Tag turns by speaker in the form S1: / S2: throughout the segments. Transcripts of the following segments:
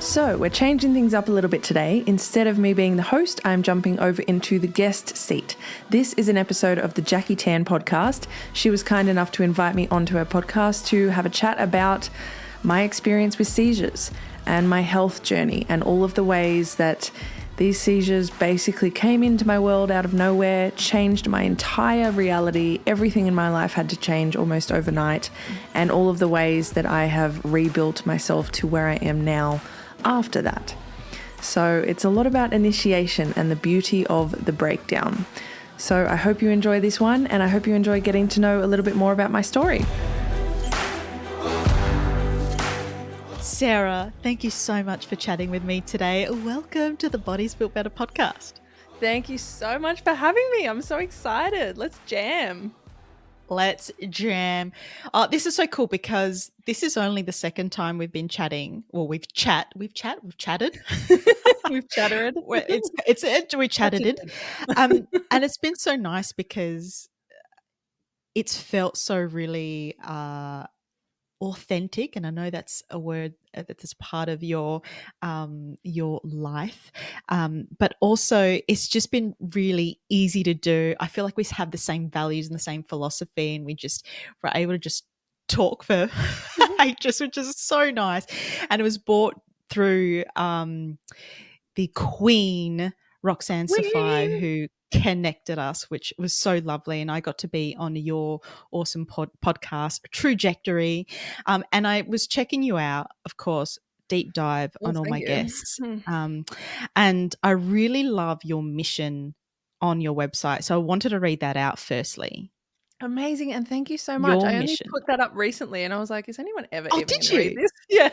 S1: So we're changing things up a little bit today. Instead of me being the host, I'm jumping over into the guest seat. This is an episode of the Jackie Tann Podcast. She was kind enough to invite me onto her podcast to have a chat about my experience with seizures and my health journey and all of the ways that these seizures basically came into my world out of nowhere, changed my entire reality. Everything in my life had to change almost overnight, and all of the ways that I have rebuilt myself to where I am now after that. So it's a lot about initiation and the beauty of the breakdown. So I hope you enjoy this one, and I hope you enjoy getting to know a little bit more about my story.
S2: Sarah, thank you so much for chatting with me today. Welcome to the Bodies Built Better podcast.
S1: Thank you so much for having me. I'm so excited. Let's jam.
S2: Let's jam. This is so cool because this is only the second time we've been chatting. Well, we've chatted.
S1: We've chattered.
S2: We chatted it. And it's been so nice because it's felt so really authentic, and I know that's a word that's part of your life, but also it's just been really easy to do. I feel like we have the same values and the same philosophy, and we were able to just talk for ages, which is so nice. And it was brought through the Queen Roxanne Safai, who connected us, which was so lovely. And I got to be on your awesome podcast, Trajectory. And I was checking you out, of course, deep dive on all my guests. And I really love your mission on your website. So I wanted to read that out firstly.
S1: Amazing. And thank you so much.
S2: Your
S1: I only
S2: mission.
S1: put that up recently and I was like, is anyone ever even
S2: did
S1: going to read this? Yeah.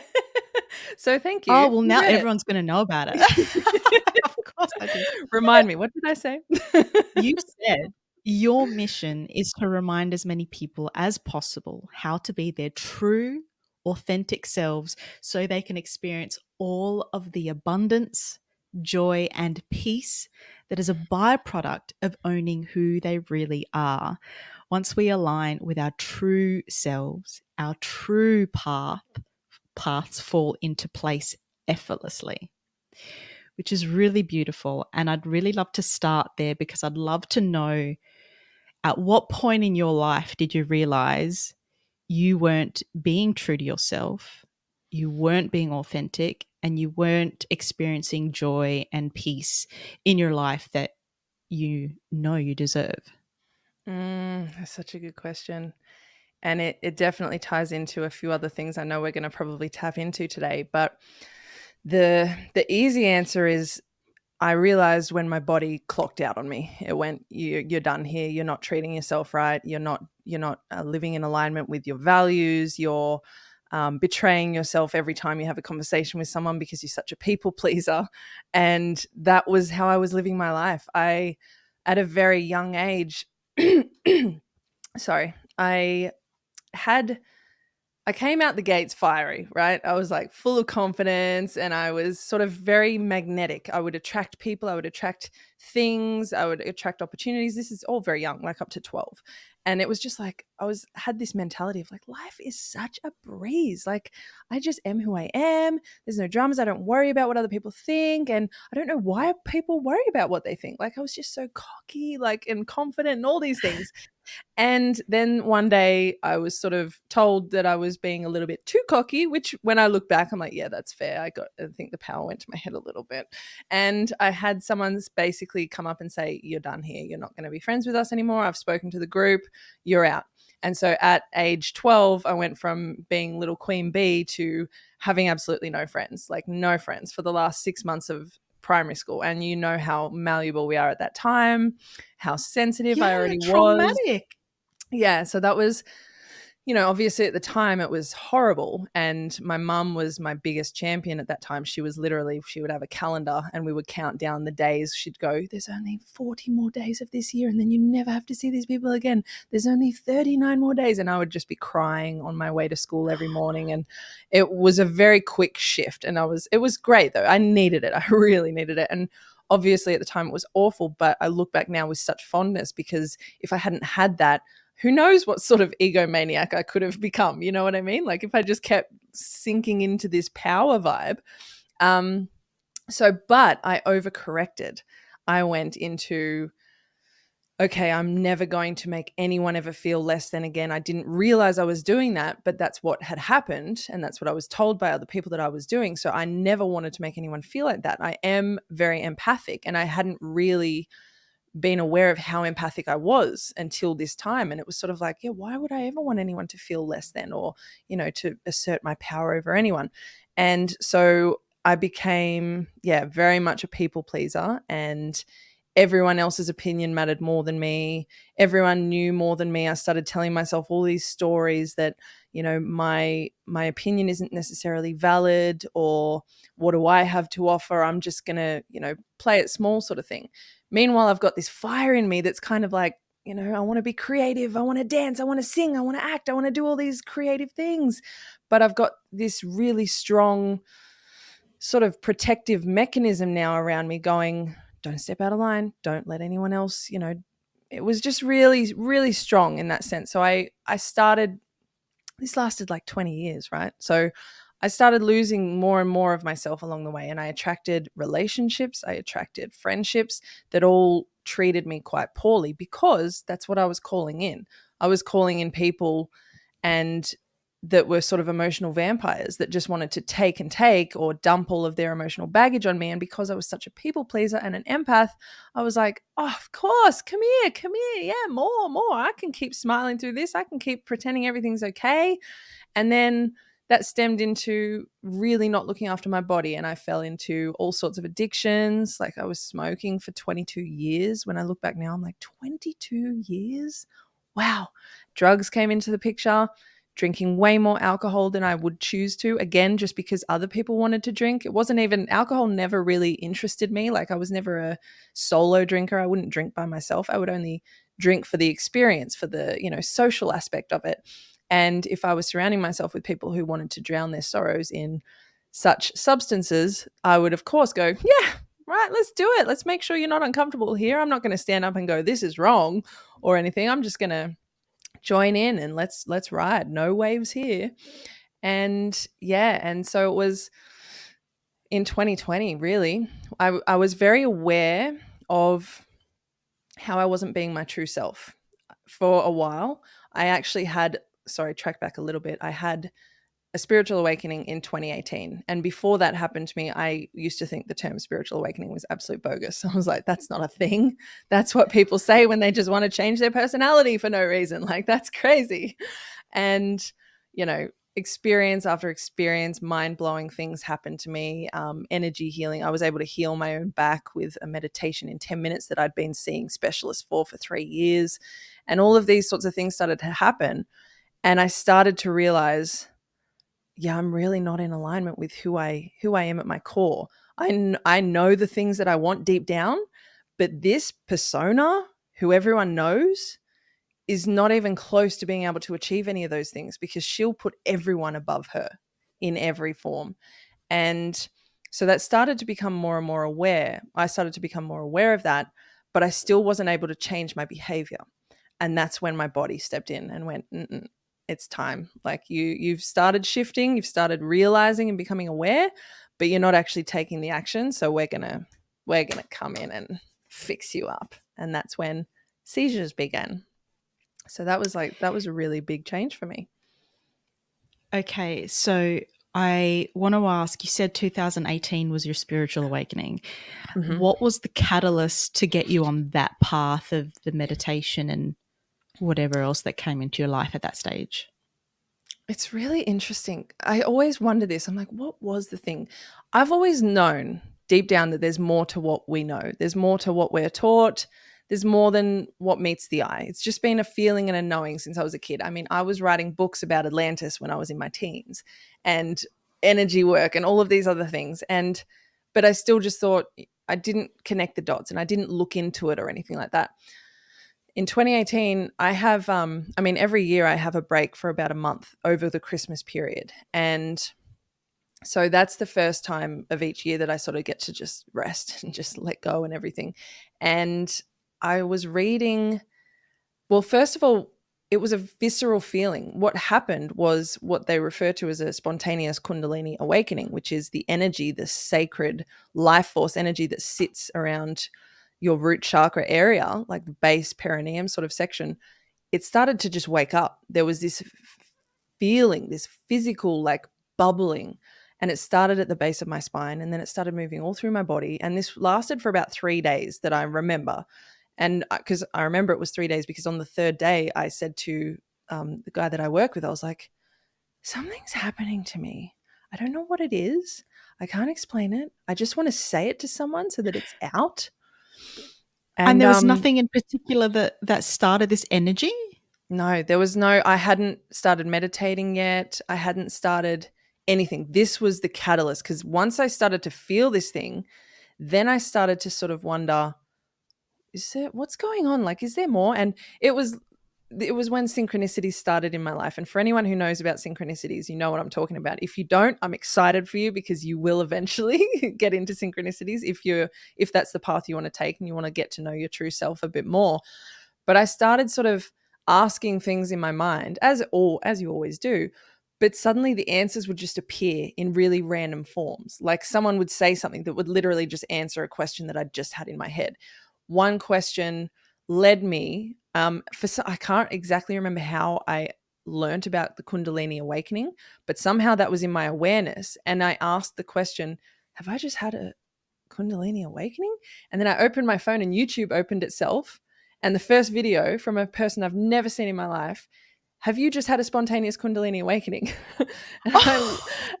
S1: So thank you.
S2: Oh, well, now everyone's going to know about it. Of course I did.
S1: Remind me, what did I say?
S2: You said your mission is to remind as many people as possible how to be their true, authentic selves so they can experience all of the abundance, joy, and peace that is a byproduct of owning who they really are. Once we align with our true selves, our true paths fall into place effortlessly, which is really beautiful. And I'd really love to start there because I'd love to know, at what point in your life did you realize you weren't being true to yourself, you weren't being authentic, and you weren't experiencing joy and peace in your life that you know you deserve?
S1: That's such a good question. And it definitely ties into a few other things I know we're going to probably tap into today. But the easy answer is I realized when my body clocked out on me. It went, you're done here. You're not treating yourself right. You're not living in alignment with your values. You're betraying yourself every time you have a conversation with someone because you're such a people pleaser. And that was how I was living my life. At a very young age, sorry, I came out the gates fiery, right? I was like full of confidence and I was sort of very magnetic. I would attract people, I would attract things, I would attract opportunities. This is all very young, like up to 12. And it was just like, had this mentality of like, life is such a breeze. Like I just am who I am. There's no dramas. I don't worry about what other people think. And I don't know why people worry about what they think. Like I was just so cocky, like, and confident and all these things. And then one day I was sort of told that I was being a little bit too cocky, which when I look back, I'm like, yeah, that's fair. I think the power went to my head a little bit. And I had someone basically come up and say, you're done here. You're not going to be friends with us anymore. I've spoken to the group. You're out. And so at age 12, I went from being little queen bee to having absolutely no friends, like no friends for the last 6 months of primary school. And you know how malleable we are at that time, how sensitive I already
S2: traumatic.
S1: was. Yeah. So that was, obviously at the time it was horrible. And my mum was my biggest champion at that time. She would have a calendar and we would count down the days. She'd go, there's only 40 more days of this year and then you never have to see these people again. There's only 39 more days. And I would just be crying on my way to school every morning. And it was a very quick shift. And it was great though. I needed it. I really needed it. And obviously at the time it was awful, but I look back now with such fondness because if I hadn't had that, who knows what sort of egomaniac I could have become, you know what I mean? Like if I just kept sinking into this power vibe, But I overcorrected. I went into, okay, I'm never going to make anyone ever feel less than again. I didn't realize I was doing that, but that's what had happened. And that's what I was told by other people that I was doing. So I never wanted to make anyone feel like that. I am very empathic, and I hadn't really been aware of how empathic I was until this time. And it was sort of like, yeah, why would I ever want anyone to feel less than, or, to assert my power over anyone? And so I became, very much a people pleaser, and everyone else's opinion mattered more than me. Everyone knew more than me. I started telling myself all these stories that, my opinion isn't necessarily valid, or what do I have to offer? I'm just going to, play it small, sort of thing. Meanwhile, I've got this fire in me that's kind of like, I want to be creative. I want to dance. I want to sing. I want to act. I want to do all these creative things. But I've got this really strong sort of protective mechanism now around me going, don't step out of line. Don't let anyone else, it was just really, really strong in that sense. So I started, this lasted like 20 years, right? So I started losing more and more of myself along the way, and I attracted relationships, I attracted friendships that all treated me quite poorly, because that's what I was calling in. I was calling in people and that were sort of emotional vampires that just wanted to take and take, or dump all of their emotional baggage on me. And because I was such a people pleaser and an empath, I was like, oh, of course, come here. Yeah, more. I can keep smiling through this. I can keep pretending everything's okay. And then that stemmed into really not looking after my body. And I fell into all sorts of addictions. Like, I was smoking for 22 years. When I look back now, I'm like, 22 years? Wow. Drugs came into the picture, drinking way more alcohol than I would choose to. Again, just because other people wanted to drink. It wasn't even, alcohol never really interested me. Like, I was never a solo drinker. I wouldn't drink by myself. I would only drink for the experience, for the, social aspect of it. And if I was surrounding myself with people who wanted to drown their sorrows in such substances, I would, of course, go, yeah, right, let's do it. Let's make sure you're not uncomfortable here. I'm not going to stand up and go, this is wrong or anything. I'm just going to join in and let's ride. No waves here. And so it was in 2020, really. I was very aware of how I wasn't being my true self. For a while, I actually had, track back a little bit. I had a spiritual awakening in 2018. And before that happened to me, I used to think the term spiritual awakening was absolute bogus. I was like, that's not a thing. That's what people say when they just want to change their personality for no reason. Like, that's crazy. And, experience after experience, mind-blowing things happened to me. Energy healing. I was able to heal my own back with a meditation in 10 minutes that I'd been seeing specialists for 3 years. And all of these sorts of things started to happen. And I started to realize, yeah, I'm really not in alignment with who I am at my core. I know the things that I want deep down, but this persona, who everyone knows, is not even close to being able to achieve any of those things, because she'll put everyone above her in every form. And so that started to become more and more aware. I started to become more aware of that, but I still wasn't able to change my behavior. And that's when my body stepped in and went, it's time. Like, you've started shifting, you've started realizing and becoming aware, but you're not actually taking the action. So we're gonna come in and fix you up. And that's when seizures began. So that was a really big change for me.
S2: Okay, so I want to ask, you said 2018 was your spiritual awakening.
S1: Mm-hmm.
S2: What was the catalyst to get you on that path of the meditation and whatever else that came into your life at that stage?
S1: It's really interesting. I always wonder this. I'm like, what was the thing? I've always known deep down that there's more to what we know. There's more to what we're taught. There's more than what meets the eye. It's just been a feeling and a knowing since I was a kid. I mean, I was writing books about Atlantis when I was in my teens, and energy work and all of these other things. But I still just thought, I didn't connect the dots, and I didn't look into it or anything like that. In 2018, I have, every year I have a break for about a month over the Christmas period. And so that's the first time of each year that I sort of get to just rest and just let go and everything. And I was reading, well, first of all, it was a visceral feeling. What happened was what they refer to as a spontaneous Kundalini awakening, which is the energy, the sacred life force energy that sits around your root chakra area, like the base perineum sort of section. It started to just wake up. There was this feeling, this physical like bubbling, and it started at the base of my spine, and then it started moving all through my body. And this lasted for about 3 days that I remember. And because I remember it was 3 days, because on the third day I said to the guy that I work with, I was like, something's happening to me. I don't know what it is. I can't explain it. I just want to say it to someone so that it's out.
S2: And
S1: And
S2: there was nothing in particular that started this energy?
S1: no, there was no, I hadn't started meditating yet. I hadn't started anything. This was the catalyst, because once I started to feel this thing, then I started to sort of wonder, is there, what's going on? Like, is there more? And it was when synchronicities started in my life. And for anyone who knows about synchronicities, you know what I'm talking about. If you don't, I'm excited for you, because you will eventually get into synchronicities if that's the path you want to take and you want to get to know your true self a bit more. But I started sort of asking things in my mind, as you always do, but suddenly the answers would just appear in really random forms. Like someone would say something that would literally just answer a question that I'd just had in my head. One question led me, I can't exactly remember how I learned about the Kundalini awakening, but somehow that was in my awareness. And I asked the question, have I just had a Kundalini awakening? And then I opened my phone and YouTube opened itself. And the first video from a person I've never seen in my life, have you just had a spontaneous Kundalini awakening?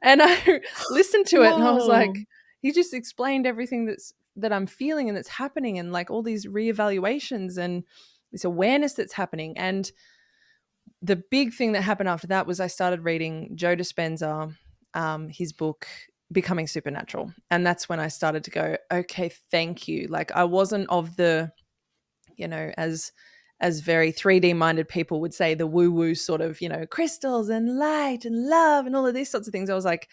S1: and I listened to it, and I was
S2: Whoa.
S1: like, he just explained everything that I'm feeling and that's happening, and like all these reevaluations and this awareness that's happening. And the big thing that happened after that was I started reading Joe Dispenza, his book Becoming Supernatural, and that's when I started to go, okay, thank you. Like I wasn't of the, as very 3D minded people would say, the woo woo sort of, crystals and light and love and all of these sorts of things. I was like,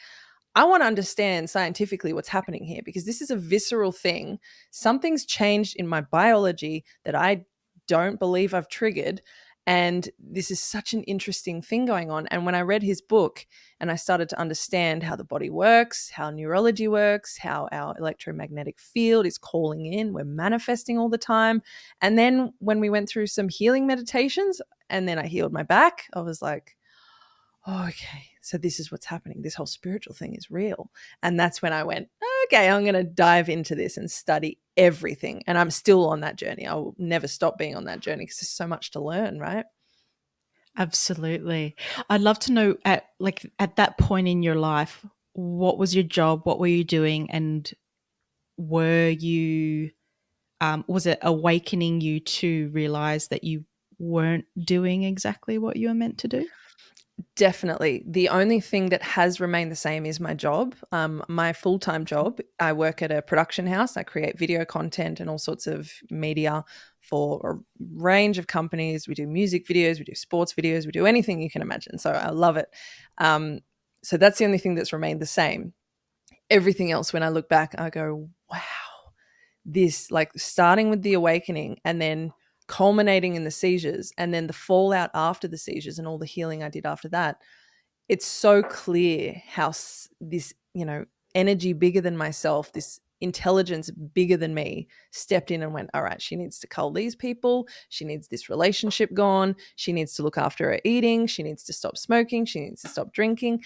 S1: I want to understand scientifically what's happening here, because this is a visceral thing. Something's changed in my biology that I don't believe I've triggered. And this is such an interesting thing going on. And when I read his book and I started to understand how the body works, how neurology works, how our electromagnetic field is calling in, we're manifesting all the time. And then when we went through some healing meditations and then I healed my back, I was like, oh, okay, so this is what's happening. This whole spiritual thing is real. And that's when I went, okay, I'm going to dive into this and study everything. And I'm still on that journey. I will never stop being on that journey because there's so much to learn, right?
S2: Absolutely. I'd love to know at that point in your life, what was your job? What were you doing? And were you was it awakening you to realize that you weren't doing exactly what you were meant to do?
S1: Definitely. The only thing that has remained the same is my job. My full-time job, I work at a production house. I create video content and all sorts of media for a range of companies. We do music videos, we do sports videos, we do anything you can imagine. So I love it. Um, so that's the only thing that's remained the same. Everything else, when I look back, I go, wow, this, like starting with the awakening and then culminating in the seizures and then the fallout after the seizures and all the healing I did after that, it's so clear how this, energy bigger than myself, this intelligence bigger than me stepped in and went, all right, she needs to cull these people. She needs this relationship gone. She needs to look after her eating. She needs to stop smoking. She needs to stop drinking.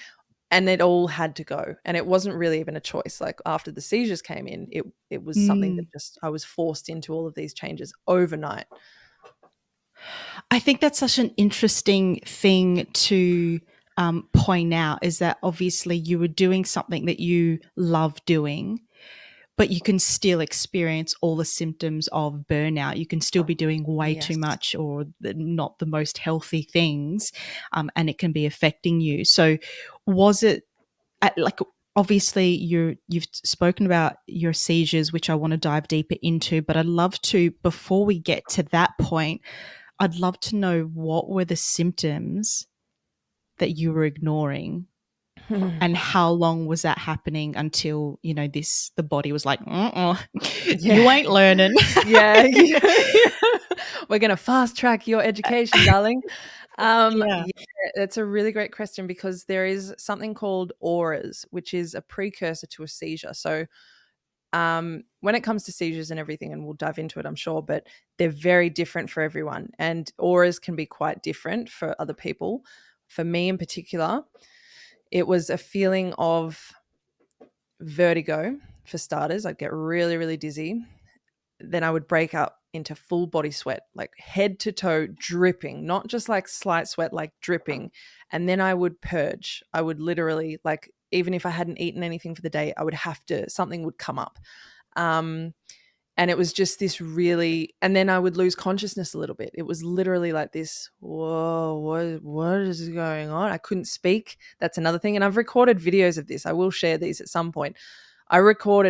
S1: And it all had to go. And it wasn't really even a choice. Like after the seizures came in, it was something that
S2: Mm.
S1: just, I was forced into all of these changes overnight.
S2: I think that's such an interesting thing to point out, is that obviously you were doing something that you love doing, but you can still experience all the symptoms of burnout. You can still be doing way too
S1: Yes.
S2: much or not the most healthy things, and it can be affecting you. So, was it like obviously you've spoken about your seizures, which I want to dive deeper into, but I'd love to, before we get to that point, I'd love to know what were the symptoms that you were ignoring. And how long was that happening until, the body was like, you
S1: Yeah.
S2: ain't learning.
S1: Yeah. We're going to fast track your education, darling.
S2: Yeah.
S1: Yeah, it's a really great question because there is something called auras, which is a precursor to a seizure. So when it comes to seizures and everything, and we'll dive into it, I'm sure, but they're very different for everyone. And auras can be quite different for other people. For me in particular, it was a feeling of vertigo, for starters. I'd get really, really dizzy. Then I would break up into full body sweat, like head to toe dripping, not just like slight sweat, like dripping. And then I would purge. I would literally, like, even if I hadn't eaten anything for the day, I would have to, something would come up. Um, and it was just this really, and then I would lose consciousness a little bit. It was literally like this, whoa, what is going on? I couldn't speak. That's another thing. And I've recorded videos of this. I will share these at some point. I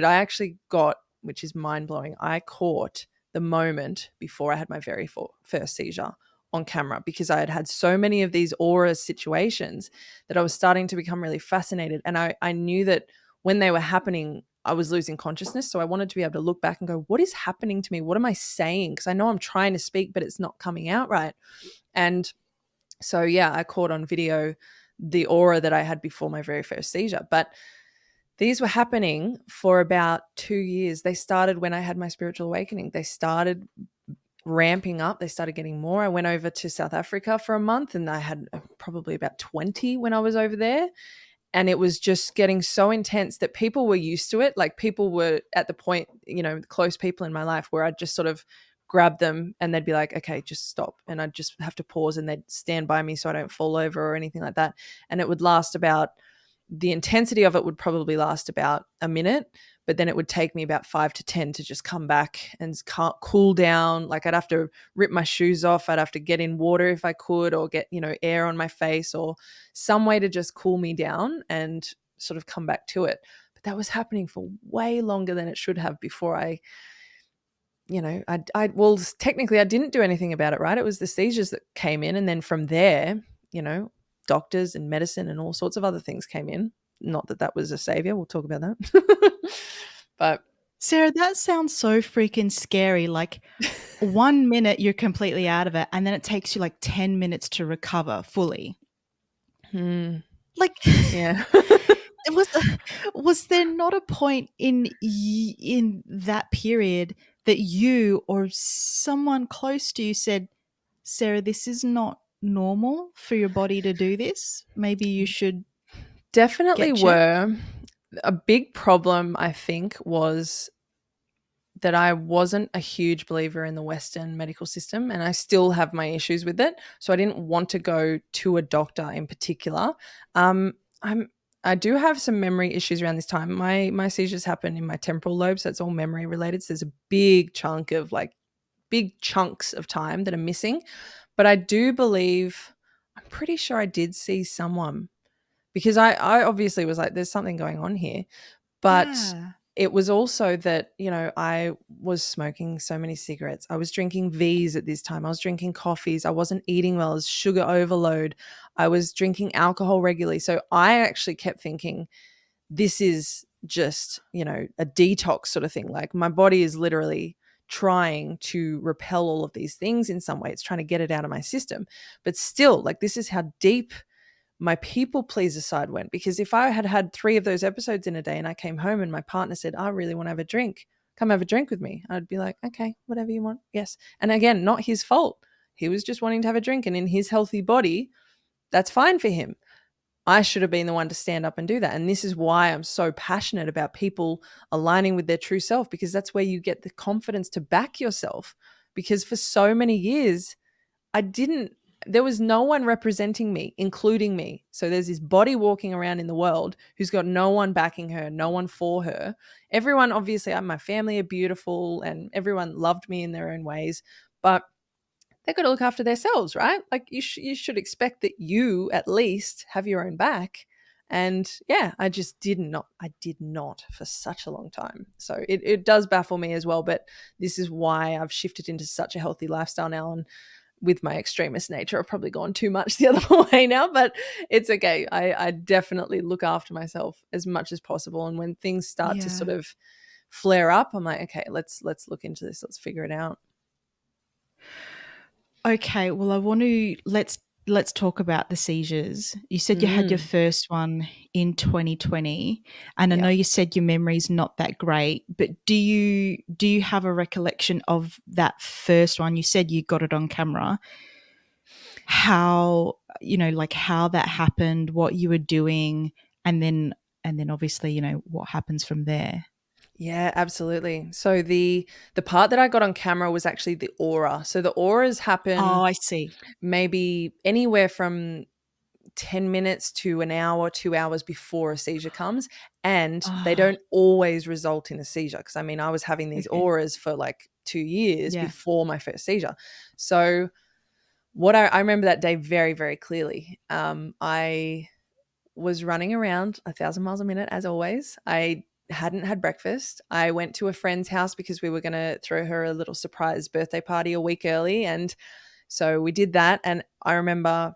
S1: actually got, which is mind blowing, I caught the moment before I had my very first seizure on camera because I had had so many of these aura situations that I was starting to become really fascinated. And I knew that when they were happening, I was losing consciousness. So I wanted to be able to look back and go, what is happening to me? What am I saying? Because I know I'm trying to speak, but it's not coming out right. And so, yeah, I caught on video the aura that I had before my very first seizure. But these were happening for about 2 years. They started when I had my spiritual awakening. They started ramping up. They started getting more. I went over to South Africa for a month and I had probably about 20 when I was over there. And it was just getting so intense that people were used to it. Like people were at the point, close people in my life where I'd just sort of grab them and they'd be like, okay, just stop. And I'd just have to pause and they'd stand by me so I don't fall over or anything like that. And it would last about, the intensity of it would probably last about a minute, but then it would take me about 5 to 10 to just come back and cool down. Like I'd have to rip my shoes off. I'd have to get in water if I could, or get, air on my face or some way to just cool me down and sort of come back to it. But that was happening for way longer than it should have before well, technically I didn't do anything about it, right? It was the seizures that came in. And then from there, doctors and medicine and all sorts of other things came in. Not that that was a savior. We'll talk about that. But
S2: Sarah, that sounds so freaking scary. Like 1 minute you're completely out of it, and then it takes you like 10 minutes to recover fully. Like,
S1: yeah.
S2: was there not a point in that period that you or someone close to you said, Sarah, this is not normal for your body to do this? Maybe you should
S1: Definitely
S2: get checked?
S1: were. A big problem, I think, was that I wasn't a huge believer in the Western medical system, and I still have my issues with it. So I didn't want to go to a doctor in particular. Um, I do have some memory issues around this time. My seizures happen in my temporal lobe, so it's all memory related. So there's a big chunk of big chunks of time that are missing. But I do believe, I'm pretty sure I did see someone because I obviously was like, there's something going on here. But
S2: Yeah.
S1: it was also that, I was smoking so many cigarettes. I was drinking V's at this time. I was drinking coffees. I wasn't eating well. It was sugar overload. I was drinking alcohol regularly. So I actually kept thinking, this is just, a detox sort of thing. Like my body is literally trying to repel all of these things in some way. It's trying to get it out of my system. But still, like, this is how deep my people pleaser side went, because if I had had 3 of those episodes in a day and I came home and my partner said, I really want to have a drink, come have a drink with me, I'd be like, okay, whatever you want. Yes. And again, not his fault. He was just wanting to have a drink, and in his healthy body, that's fine for him. I should have been the one to stand up and do that. And this is why I'm so passionate about people aligning with their true self, because that's where you get the confidence to back yourself. Because for so many years, there was no one representing me, including me. So there's this body walking around in the world who's got no one backing her, no one for her. Everyone, obviously, my family are beautiful and everyone loved me in their own ways, but they've got to look after themselves, right? Like you should expect that you at least have your own back. And yeah, I did not for such a long time. So it does baffle me as well. But this is why I've shifted into such a healthy lifestyle now. And with my extremist nature, I've probably gone too much the other way now, but it's okay. I definitely look after myself as much as possible. And when things start to sort
S2: Yeah.
S1: of flare up, I'm like, okay, let's look into this. Let's figure it out.
S2: Okay, well, I want to let's talk about the seizures. You said you had your
S1: Mm,
S2: first one in 2020, and I
S1: yeah.
S2: know you said your memory's not that great, but do you have a recollection of that first one? You said you got it on camera. How, like how that happened, what you were doing, and then obviously, what happens from there.
S1: Yeah, absolutely. So the part that I got on camera was actually the aura. So the auras
S2: Oh,
S1: happen
S2: I see.
S1: maybe anywhere from 10 minutes to an hour, 2 hours before a seizure comes. And they
S2: Ah,
S1: don't always result in a seizure. Cause I mean, I was having these
S2: okay.
S1: auras for like 2 years
S2: Yeah.
S1: before my first seizure. So what I remember that day very, very clearly. I was running around 1,000 miles a minute as always. I hadn't had breakfast. I went to a friend's house because we were going to throw her a little surprise birthday party a week early. And so we did that. And I remember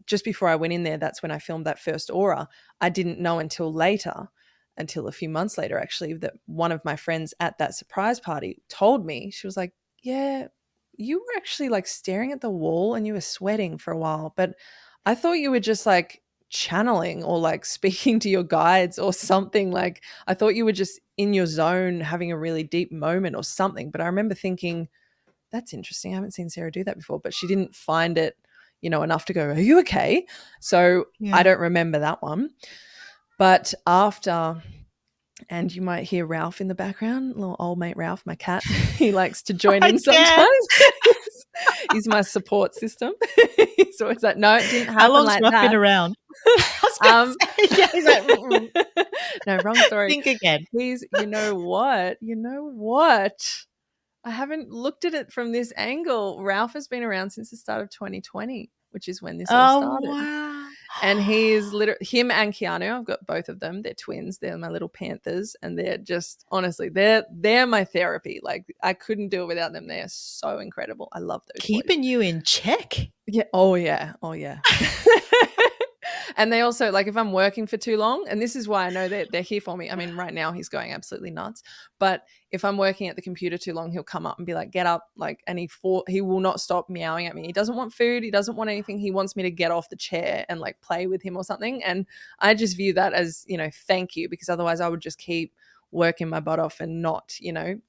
S1: just before I went in there, that's when I filmed that first aura. I didn't know until later, until a few months later, actually, that one of my friends at that surprise party told me, she was like, yeah, you were actually like staring at the wall and you were sweating for a while. But I thought you were just like channeling or like speaking to your guides or something. Like I thought you were just in your zone having a really deep moment or something. But I remember thinking, that's interesting. I haven't seen Sarah do that before, but she didn't find it, enough to go, are you okay? So I
S2: Yeah.
S1: don't remember that one. But after, and you might hear Ralph in the background, little old mate Ralph, my cat. He likes to join
S2: I
S1: in
S2: can.
S1: sometimes. He's my support system. He's always like, no, it didn't
S2: How
S1: happen
S2: long's
S1: like
S2: Ruff been
S1: that.
S2: around? I was gonna
S1: um,
S2: say, yeah, he's like,
S1: no, wrong story.
S2: think again.
S1: He's, you know what? You know what? I haven't looked at it from this angle. Ralph has been around since the start of 2020, which is when this all
S2: Oh,
S1: started.
S2: wow.
S1: And he is literally him and Keanu. I've got both of them. They're twins. They're my little panthers, and they're just honestly, they're my therapy. Like I couldn't do it without them. They are so incredible. I love those boys.
S2: Keeping you in check.
S1: Yeah. Oh yeah. Oh yeah. And they also like if I'm working for too long, and this is why I know they're here for me. I mean, right now he's going absolutely nuts. But if I'm working at the computer too long, he'll come up and be like, "Get up!" Like, and he will not stop meowing at me. He doesn't want food. He doesn't want anything. He wants me to get off the chair and like play with him or something. And I just view that as thank you, because otherwise I would just keep working my butt off and not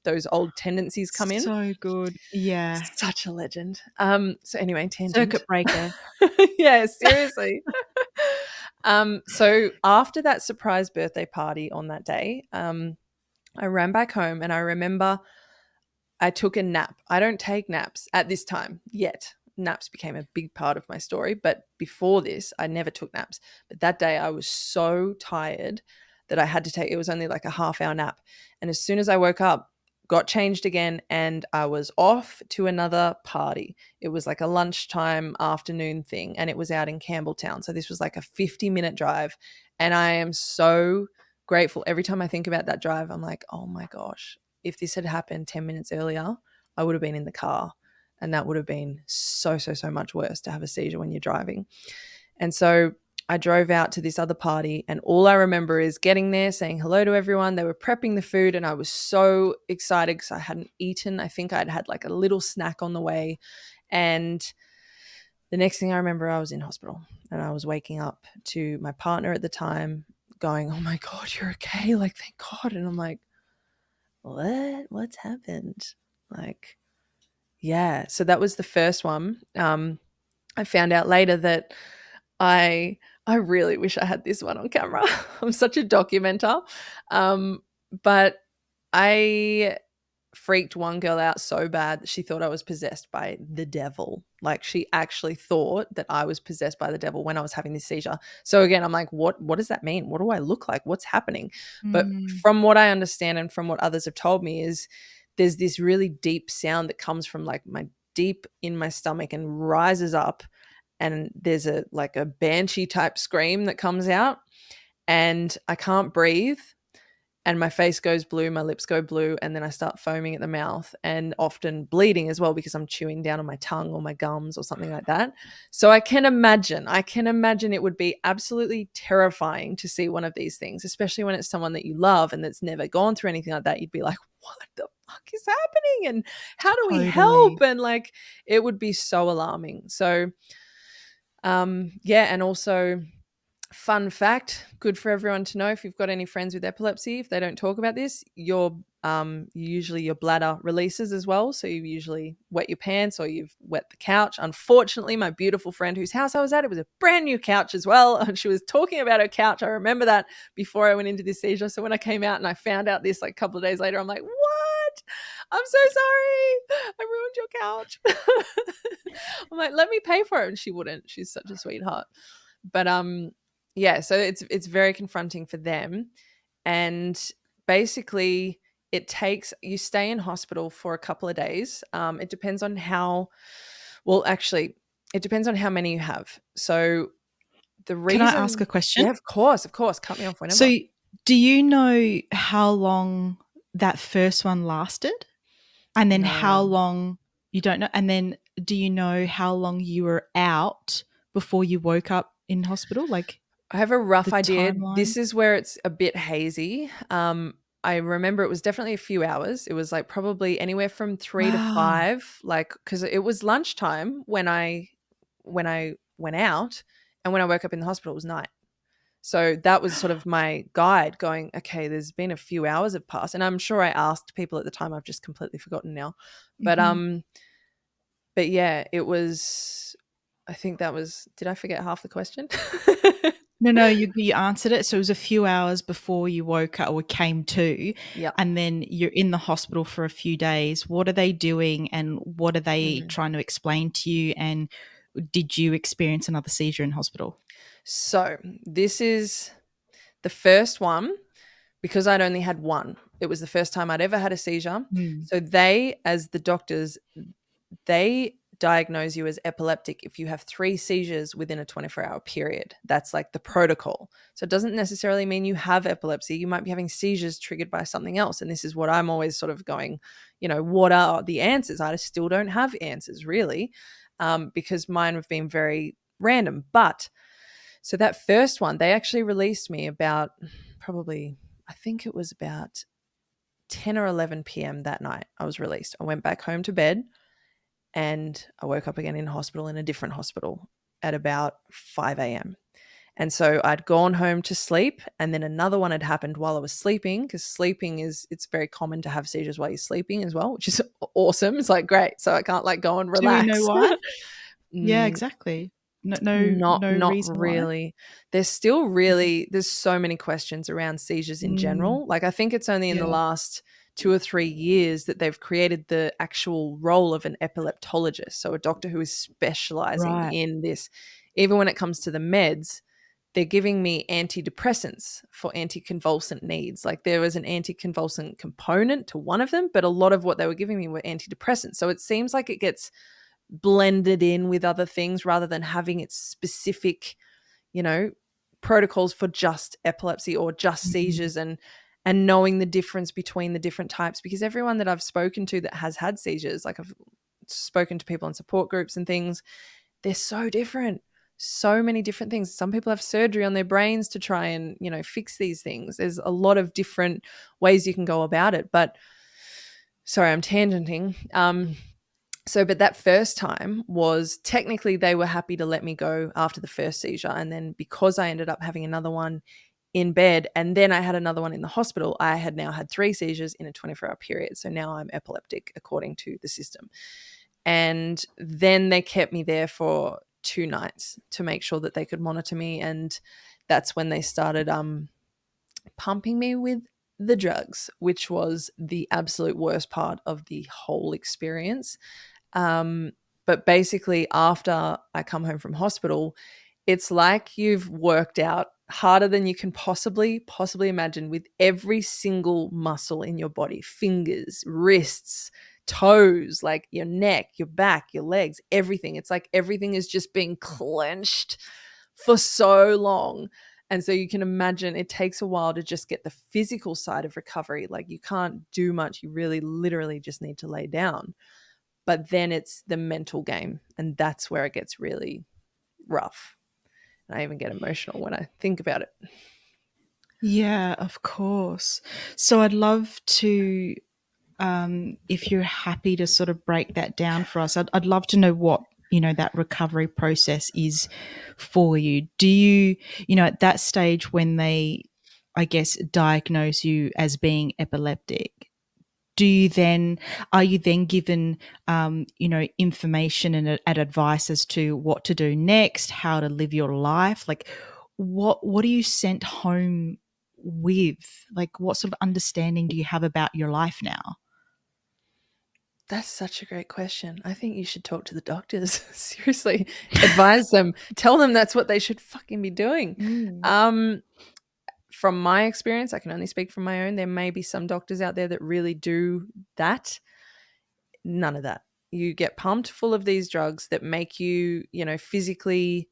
S1: those old tendencies come in.
S2: So good. Yeah.
S1: Such a legend. So anyway, tangent.
S2: Circuit breaker.
S1: Yeah, seriously. So after that surprise birthday party on that day, I ran back home and I remember I took a nap. I don't take naps at this time yet. Naps became a big part of my story, but before this, I never took naps. But that day I was so tired that I had to take it was only like a half-hour nap. And as soon as I woke up, got changed again and I was off to another party. It was like a lunchtime afternoon thing and it was out in Campbelltown. So this was like a 50-minute drive and I am so grateful every time I think about that drive. I'm like, "Oh my gosh, if this had happened 10 minutes earlier, I would have been in the car and that would have been so, so, so much worse to have a seizure when you're driving." And so I drove out to this other party and all I remember is getting there, saying hello to everyone. They were prepping the food and I was so excited because I hadn't eaten. I think I'd had like a little snack on the way. And the next thing I remember, I was in hospital and I was waking up to my partner at the time going, "Oh my God, you're okay. Like, thank God." And I'm like, what's happened? Like, yeah. So that was the first one. I found out later that I I really wish I had this one on camera. I'm such a documenter. But I freaked one girl out so bad that she thought I was possessed by the devil. Like she actually thought that I was possessed by the devil when I was having this seizure. So again, I'm like, what does that mean? What do I look like? What's happening? But
S2: Mm.
S1: from what I understand and from what others have told me is there's this really deep sound that comes from like my deep in my stomach and rises up and there's a like a banshee type scream that comes out and I can't breathe and my face goes blue, my lips go blue, and then I start foaming at the mouth and often bleeding as well because I'm chewing down on my tongue or my gums or something like that. So I can imagine it would be absolutely terrifying to see one of these things, especially when it's someone that you love and that's never gone through anything like that. You'd be like, what the fuck is happening? And how do we help?
S2: Totally.
S1: And like, it would be so alarming. So, yeah. And also, fun fact, good for everyone to know, if you've got any friends with epilepsy, if they don't talk about this, usually your bladder releases as well. So you usually wet your pants or you've wet the couch. Unfortunately, my beautiful friend whose house I was at, it was a brand new couch as well. And she was talking about her couch. I remember that before I went into this seizure. So when I came out and I found out this like a couple of days later, I'm like, what? I'm so sorry. I ruined your couch. I'm like, let me pay for it. And she wouldn't. She's such a sweetheart. But yeah, so it's very confronting for them. And basically you stay in hospital for a couple of days. It depends on it depends on how many you have. So the
S2: Can I ask a
S1: reason,
S2: question?
S1: yeah, of course, cut me off
S2: So,
S1: whenever.
S2: do you know how long that first one lasted? And then how
S1: No,
S2: long you don't know? And then do you know how long you were out before you woke up in hospital? Like
S1: I have a
S2: the
S1: rough idea.
S2: timeline?
S1: This is where it's a bit hazy. I remember it was definitely a few hours. It was like probably anywhere from 3 to
S2: Wow.
S1: 5, like, cuz it was lunchtime when I went out, and when I woke up in the hospital it was night. So that was sort of my guide going, okay, there's been a few hours have passed, and I'm sure I asked people at the time, I've just completely forgotten now. But
S2: Mhm.
S1: but yeah, it was, I think that was, did I forget half the question?
S2: No, you answered it. So it was a few hours before you woke up or came to,
S1: Yeah.
S2: and then you're in the hospital for a few days. What are they doing and what are they
S1: Mhm.
S2: trying to explain to you? And did you experience another seizure in hospital?
S1: So this is the first one, because I'd only had one. It was the first time I'd ever had a seizure.
S2: Mm.
S1: So they, as the doctors, they diagnose you as epileptic if you have 3 seizures within a 24-hour period. That's like the protocol. So it doesn't necessarily mean you have epilepsy. You might be having seizures triggered by something else. And this is what I'm always sort of going, what are the answers? I still don't have answers really, because mine have been very random. But so that first one, they actually released me about probably, I think it was about 10 or 11 p.m. that night. I was released. I went back home to bed and I woke up again in hospital, in a different hospital, at about 5 a.m. And so I'd gone home to sleep, and then another one had happened while I was sleeping, because it's very common to have seizures while you're sleeping as well, which is awesome. It's like, great. So I can't like go and
S2: Do we know
S1: relax.
S2: why? Yeah,
S1: Mm,
S2: exactly. No,
S1: not
S2: no
S1: not
S2: reason why.
S1: really. There's still
S2: Mhm.
S1: there's so many questions around seizures in
S2: Mm,
S1: general. Like, I think it's only in the
S2: yeah,
S1: last 2 or 3 years that they've created the actual role of an epileptologist, so a doctor who is specializing
S2: right.
S1: in this. Even when it comes to the meds, they're giving me antidepressants for anticonvulsant needs. Like, there was an anticonvulsant component to one of them, but a lot of what they were giving me were antidepressants. So it seems like it gets blended in with other things rather than having its specific, you know, protocols for just epilepsy or just
S2: Mhm.
S1: seizures, and knowing the difference between the different types, because everyone that I've spoken to that has had seizures, like I've spoken to people in support groups and things, they're so different. So many different things. Some people have surgery on their brains to try and, fix these things. There's a lot of different ways you can go about it. But sorry, I'm tangenting. But that first time was, technically they were happy to let me go after the first seizure. And then because I ended up having another one in bed and then I had another one in the hospital, I had now had 3 seizures in a 24-hour period. So now I'm epileptic according to the system. And then they kept me there for 2 nights to make sure that they could monitor me. And that's when they started pumping me with the drugs, which was the absolute worst part of the whole experience. But basically, after I come home from hospital, it's like you've worked out harder than you can possibly imagine, with every single muscle in your body, fingers, wrists, toes, like your neck, your back, your legs, everything. It's like everything is just being clenched for so long. And so you can imagine it takes a while to just get the physical side of recovery. Like you can't do much. You really literally just need to lay down. But then it's the mental game. And that's where it gets really rough. And I even get emotional when I think about it.
S2: Yeah, of course. So I'd love to, if you're happy to sort of break that down for us, I'd love to know what, that recovery process is for you. Do you, at that stage when they, I guess, diagnose you as being epileptic, are you then given, information and advice as to what to do next, how to live your life? Like, what are you sent home with? Like, what sort of understanding do you have about your life now?
S1: That's such a great question. I think you should talk to the doctors. Seriously, advise them. Tell them that's what they should fucking be doing.
S2: Mm.
S1: From my experience, I can only speak from my own. There may be some doctors out there that really do that. None of that. You get pumped full of these drugs that make you, physically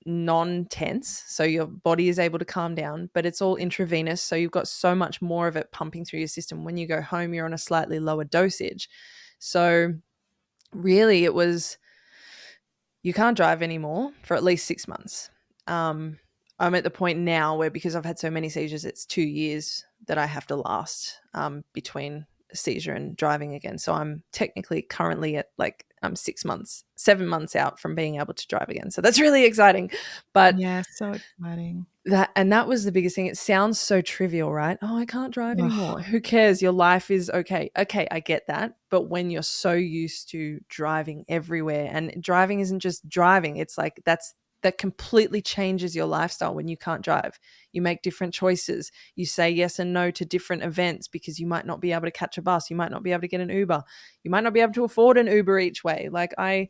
S1: non-tense, so your body is able to calm down, but it's all intravenous, so you've got so much more of it pumping through your system. When you go home, you're on a slightly lower dosage. So really it was, you can't drive anymore for at least 6 months. I'm at the point now where, because I've had so many seizures, it's 2 years that I have to last between a seizure and driving again. So I'm technically currently at I'm 6 months, 7 months out from being able to drive again. So that's really exciting. But
S2: Yeah, so exciting.
S1: that was the biggest thing. It sounds so trivial, right? Oh, I can't drive
S2: Ugh.
S1: anymore. Who cares? Your life is okay. Okay, I get that. But when you're so used to driving everywhere, and driving isn't just driving, it's like that completely changes your lifestyle when you can't drive. You make different choices. You say yes and no to different events because you might not be able to catch a bus. You might not be able to get an Uber. You might not be able to afford an Uber each way. Like I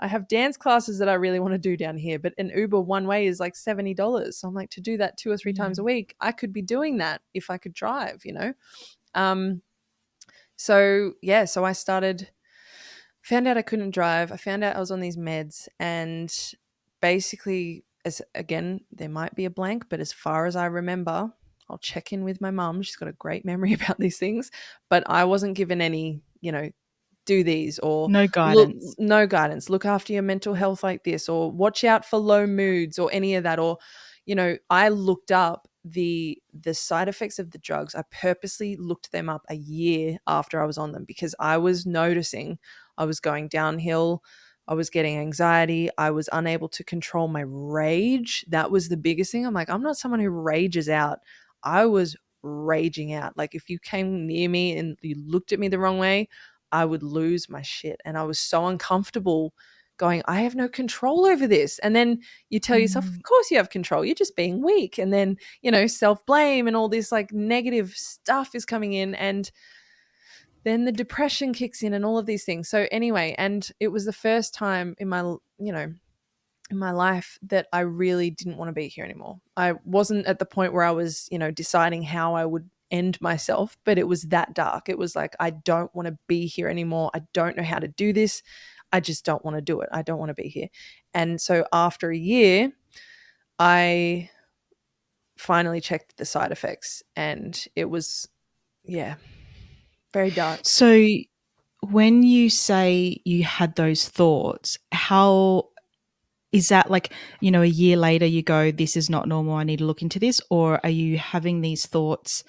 S1: have dance classes that I really want to do down here, but an Uber one way is like $70. So I'm like, to do that 2 or 3
S2: Yeah.
S1: times a week, I could be doing that if I could drive. Um, so I found out I couldn't drive. I found out I was on these meds, and basically, as again, there might be a blank, but as far as I remember, I'll check in with my mum. She's got a great memory about these things, but I wasn't given any, do these, or
S2: No
S1: look,
S2: guidance.
S1: no guidance, look after your mental health like this, or watch out for low moods, or any of that. Or I looked up the side effects of the drugs. I purposely looked them up a year after I was on them, because I was noticing I was going downhill. I was getting anxiety. I was unable to control my rage. That was the biggest thing. I'm like, I'm not someone who rages out. I was raging out. Like, if you came near me and you looked at me the wrong way, I would lose my shit. And I was so uncomfortable going, I have no control over this. And then you tell yourself,
S2: Mm.
S1: of course you have control. You're just being weak. And then, self-blame and all this like negative stuff is coming in. And then the depression kicks in and all of these things. So anyway, and it was the first time in my life that I really didn't want to be here anymore. I wasn't at the point where I was, deciding how I would end myself, but it was that dark. It was like, I don't want to be here anymore. I don't know how to do this. I just don't want to do it. I don't want to be here. And so after a year, I finally checked the side effects, and it was, yeah, very dark.
S2: So when you say you had those thoughts, how is that like, a year later you go, this is not normal, I need to look into this? Or are you having these thoughts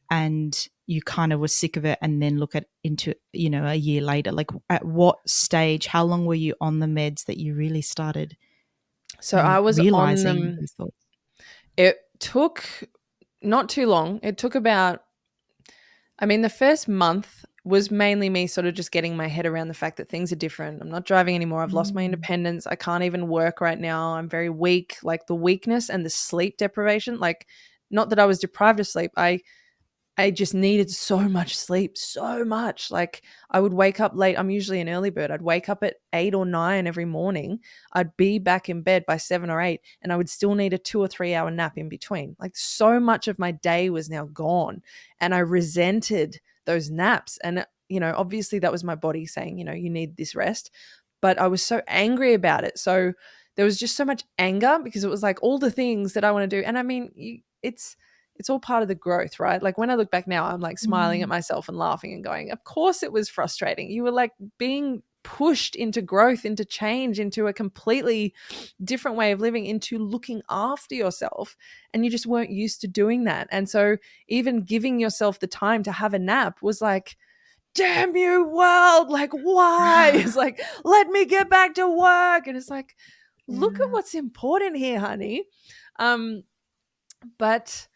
S2: and you kind of were sick of it and then look at into, a year later? Like, at what stage, how long were you on the meds that you really started,
S1: So I was on
S2: realizing
S1: them.
S2: these thoughts?
S1: It took not too long. It took about, the first month was mainly me sort of just getting my head around the fact that things are different. I'm not driving anymore. I've lost my
S2: Mm.
S1: independence. I can't even work right now. I'm very weak. Like, the weakness and the sleep deprivation, like, not that I was deprived of sleep. I just needed so much sleep, so much. Like, I would wake up late. I'm usually an early bird. I'd wake up at 8 or 9 every morning. I'd be back in bed by 7 or 8, and I would still need a 2 or 3 hour nap in between. Like, so much of my day was now gone, and I resented those naps. And, obviously that was my body saying, you need this rest, but I was so angry about it. So there was just so much anger because it was like all the things that I want to do. And I mean, it's all part of the growth, right? Like when I look back now, I'm like smiling at myself and laughing and going, of course it was frustrating. You were like being pushed into growth, into change, into a completely different way of living, into looking after yourself. And you just weren't used to doing that. And so even giving yourself the time to have a nap was like, damn you, world. Like, why? It's like, let me get back to work. And it's like, look at what's important here, honey. But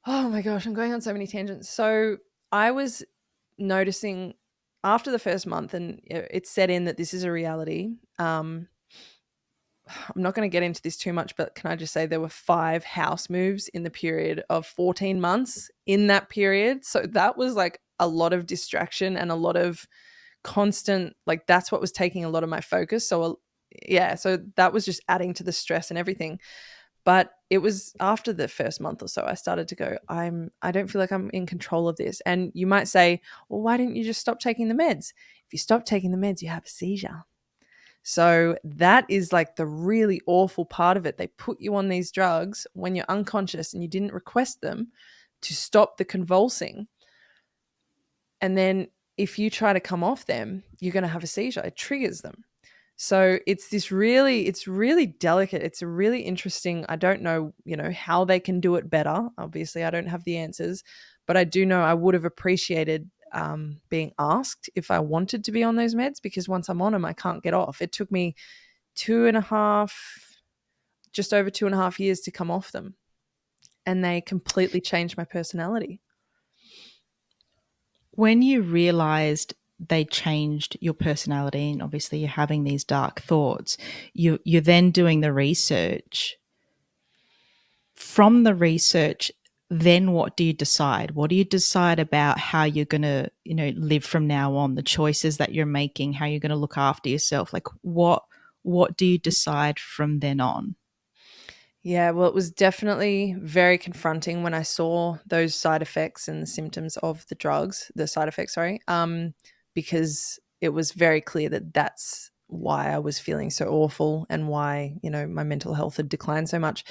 S1: oh my gosh, I'm going on so many tangents. So I was noticing after the first month, and it set in that this is a reality. I'm not going to get into this too much, but can I just say there were 5 house moves in the period of 14 months in that period. So that was like a lot of distraction and a lot of constant, like that's what was taking a lot of my focus. So yeah, so that was just adding to the stress and everything. But it was after the first month or so I started to go, I don't feel like I'm in control of this. And you might say, well, why didn't you just stop taking the meds? If you stop taking the meds, you have a seizure. So that is like the really awful part of it. They put you on these drugs when you're unconscious and you didn't request them to stop the convulsing. And then if you try to come off them, you're going to have a seizure. It triggers them. So it's really delicate. It's a really interesting, I don't know, how they can do it better. Obviously, I don't have the answers, but I do know I would have appreciated being asked if I wanted to be on those meds, because once I'm on them, I can't get off. It took me just over 2.5 years to come off them. And they completely changed my personality.
S2: When you realized they changed your personality, and obviously you're having these dark thoughts, you're then doing the research. From the research, then what do you decide? What do you decide about how you're going to, live from now on, the choices that you're making, how you're going to look after yourself? Like what do you decide from then on?
S1: Yeah, well, it was definitely very confronting when I saw those side effects and the symptoms of the side effects, sorry, because it was very clear that that's why I was feeling so awful and why, my mental health had declined so much.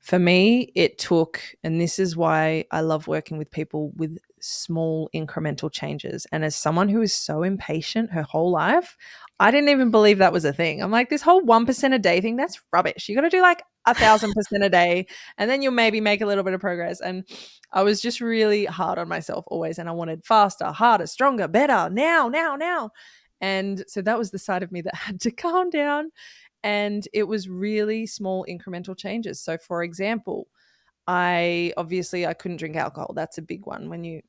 S1: For me, it took, and this is why I love working with people with small incremental changes. And as someone who is so impatient her whole life, I didn't even believe that was a thing. I'm like, this whole 1% a day thing, that's rubbish. You got to do like 1,000% a day, and then you'll maybe make a little bit of progress. And I was just really hard on myself always. And I wanted faster, harder, stronger, better, now, now, now. And so that was the side of me that had to calm down. And it was really small incremental changes. So for example, I couldn't drink alcohol. That's a big one when
S2: Okay,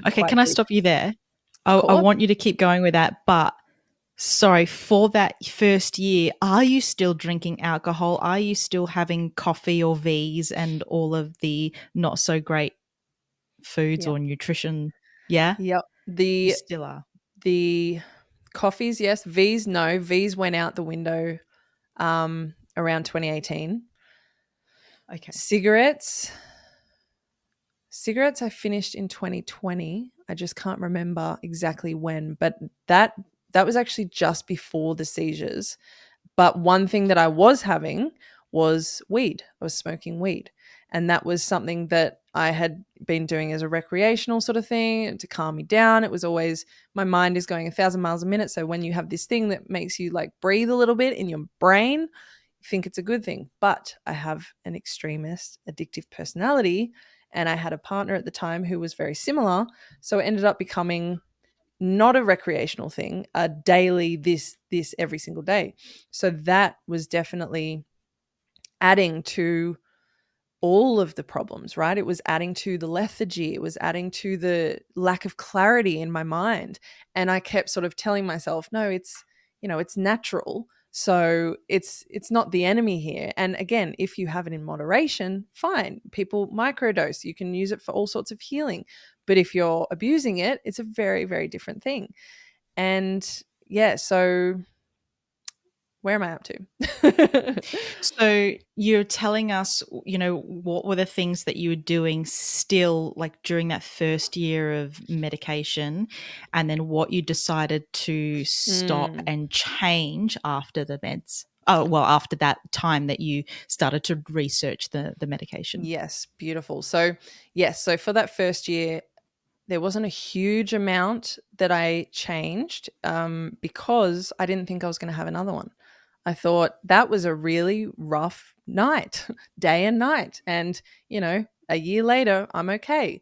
S1: quite
S2: can I
S1: big.
S2: stop you there?
S1: Of
S2: I
S1: course.
S2: want you to keep going with that, but sorry, for that first year, are you still drinking alcohol? Are you still having coffee or V's and all of the not so great foods
S1: Yeah.
S2: or nutrition? Yeah,
S1: Yep.
S2: you still are.
S1: The coffees, yes. V's, no. V's went out the window around 2018.
S2: Okay.
S1: Cigarettes, I finished in 2020. I just can't remember exactly when, but that was actually just before the seizures. But one thing that I was having was weed. I was smoking weed. And that was something that I had been doing as a recreational sort of thing to calm me down. It was always, my mind is going 1,000 miles a minute. So when you have this thing that makes you like breathe a little bit in your brain, you think it's a good thing. But I have an extremist, addictive personality. And I had a partner at the time who was very similar. So it ended up becoming not a recreational thing, a daily this every single day. So that was definitely adding to all of the problems, right? It was adding to the lethargy, it was adding to the lack of clarity in my mind. And I kept sort of telling myself, no, it's natural. So it's not the enemy here. And again, if you have it in moderation, fine. People microdose, you can use it for all sorts of healing. But if you're abusing it, it's a very, very different thing. And yeah, so where am I up to?
S2: So you're telling us, what were the things that you were doing still like during that first year of medication, and then what you decided to stop
S1: Mm.
S2: and change after the meds? Oh, well, after that time that you started to research the medication.
S1: Yes, beautiful. So, yes, so for that first year, there wasn't a huge amount that I changed because I didn't think I was going to have another one. I thought that was a really rough night, day and night. And, a year later, I'm okay.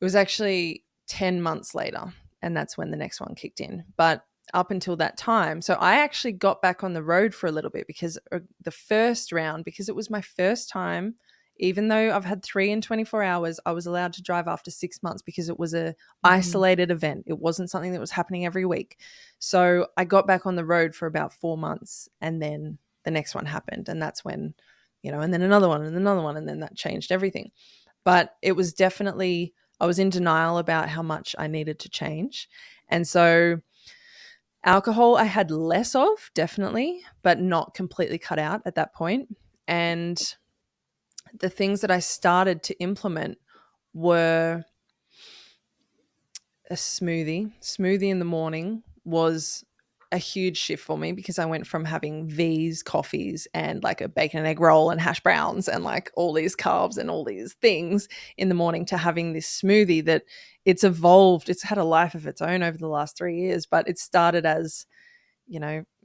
S1: It was actually 10 months later, and that's when the next one kicked in. But up until that time, so I actually got back on the road for a little bit because the first round, because it was my first time, even though I've had 3 in 24 hours, I was allowed to drive after 6 months because it was a isolated event. It wasn't something that was happening every week. So I got back on the road for about 4 months, and then the next one happened. And that's when, and then another one and another one. And then that changed everything. But it was definitely, I was in denial about how much I needed to change. And so alcohol I had less of, definitely, but not completely cut out at that point. And the things that I started to implement were a smoothie. Smoothie in the morning was a huge shift for me because I went from having V's, coffees, and like a bacon and egg roll and hash browns and like all these carbs and all these things in the morning to having this smoothie that it's evolved. It's had a life of its own over the last 3 years, but it started as,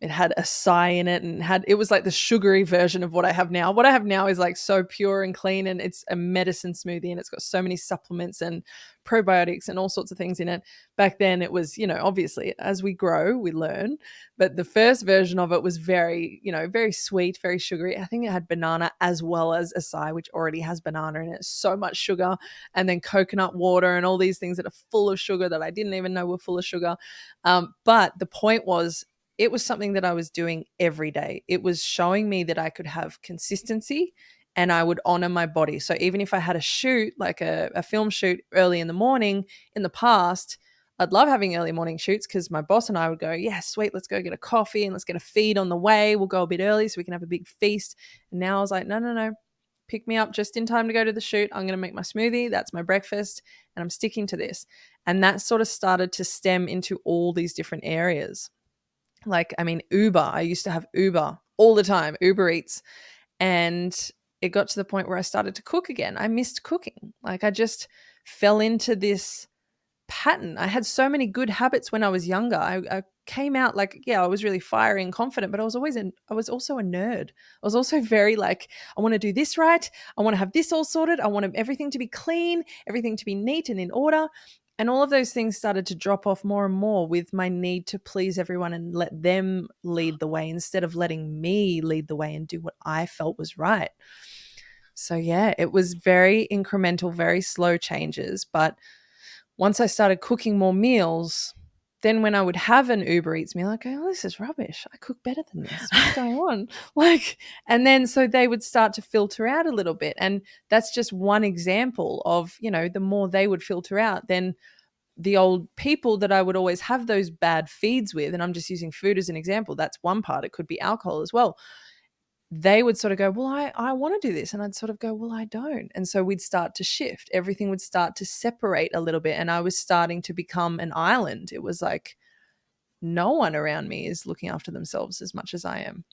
S1: it had acai in it and it was like the sugary version of what I have now. What I have now is like so pure and clean, and it's a medicine smoothie and it's got so many supplements and probiotics and all sorts of things in it. Back then it was, obviously as we grow, we learn, but the first version of it was very, very sweet, very sugary. I think it had banana as well as acai, which already has banana in it, so much sugar, and then coconut water and all these things that are full of sugar that I didn't even know were full of sugar. But the point was, it was something that I was doing every day. It was showing me that I could have consistency and I would honor my body. So even if I had a shoot, like a film shoot early in the morning in the past, I'd love having early morning shoots because my boss and I would go, yeah, sweet, let's go get a coffee and let's get a feed on the way. We'll go a bit early so we can have a big feast. And now I was like, no, no, no. Pick me up just in time to go to the shoot. I'm going to make my smoothie. That's my breakfast. And I'm sticking to this. And that sort of started to stem into all these different areas. Like, I mean, Uber. I used to have Uber all the time, Uber Eats. And it got to the point where I started to cook again. I missed cooking. Like, I just fell into this pattern. I had so many good habits when I was younger. I came out like, yeah, I was really fiery and confident, but I was also a nerd. I was also very like, I want to do this right. I want to have this all sorted. I want everything to be clean, everything to be neat and in order. And all of those things started to drop off more and more with my need to please everyone and let them lead the way instead of letting me lead the way and do what I felt was right. So yeah, it was very incremental, very slow changes. But once I started cooking more meals, then when I would have an Uber Eats meal, I'd go, oh, this is rubbish. I cook better than this. What's going on? And then so they would start to filter out a little bit. And that's just one example of, the more they would filter out, then the old people that I would always have those bad feeds with, and I'm just using food as an example, that's one part. It could be alcohol as well. They would sort of go, well, I want to do this. And I'd sort of go, well, I don't. And so we'd start to shift. Everything would start to separate a little bit. And I was starting to become an island. It was like no one around me is looking after themselves as much as I am.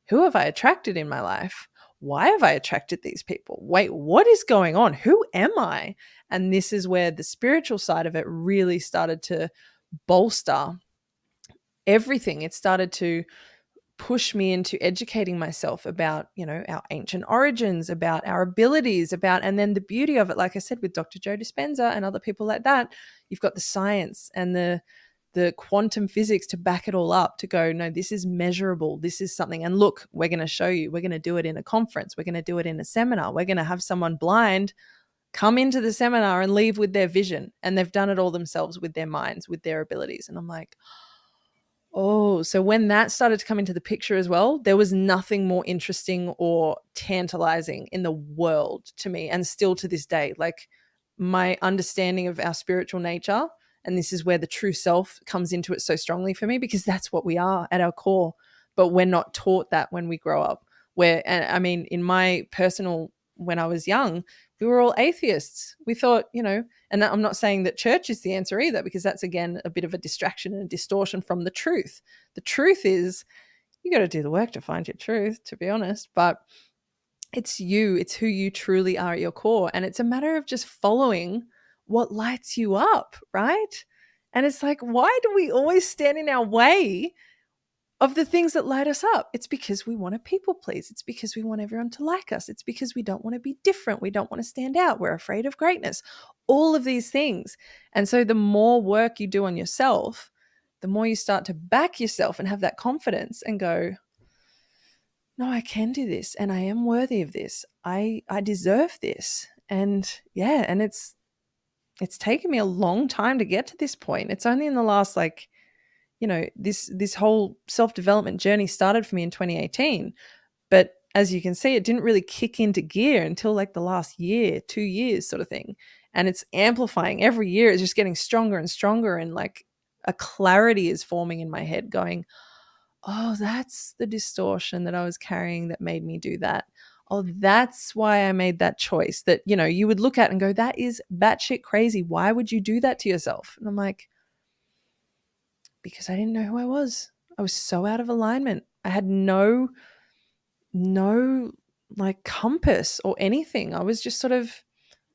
S1: Who have I attracted in my life? Why have I attracted these people? Wait, what is going on? Who am I? And this is where the spiritual side of it really started to bolster everything. It started to push me into educating myself about, our ancient origins, about our abilities, and then the beauty of it, like I said, with Dr. Joe Dispenza and other people like that, you've got the science and the quantum physics to back it all up, to go, no, this is measurable. This is something. And look, we're going to show you, we're going to do it in a conference. We're going to do it in a seminar. We're going to have someone blind come into the seminar and leave with their vision. And they've done it all themselves with their minds, with their abilities. And I'm like, oh, so when that started to come into the picture as well, there was nothing more interesting or tantalizing in the world to me, and still to this day. Like, my understanding of our spiritual nature, and this is where the true self comes into it so strongly for me, because that's what we are at our core, but we're not taught that when we grow up. And I mean, in my personal, when I was young, we were all atheists. We thought, and I'm not saying that church is the answer either, because that's, again, a bit of a distraction and a distortion from the truth. The truth is, You got to do the work to find your truth, to be honest. But it's you, it's who you truly are at your core. And it's a matter of just following what lights you up, right? And it's like, why do we always stand in our way of the things that light us up? It's because we want to people please. It's because we want everyone to like us. It's because we don't want to be different. We don't want to stand out. We're afraid of greatness. All of these things. And so the more work you do on yourself, the more you start to back yourself and have that confidence and go, no, I can do this and I am worthy of this. I deserve this. And yeah, and it's taken me a long time to get to this point. It's only in the last this whole self-development journey started for me in 2018. But as you can see, it didn't really kick into gear until like the last year, 2 years sort of thing. And it's amplifying every year. It's just getting stronger and stronger. And like a clarity is forming in my head going, oh, that's the distortion that I was carrying that made me do that. Oh, that's why I made that choice that, you would look at and go, that is batshit crazy. Why would you do that to yourself? And I'm like, because I didn't know who I was. I was so out of alignment. I had no like compass or anything. I was just sort of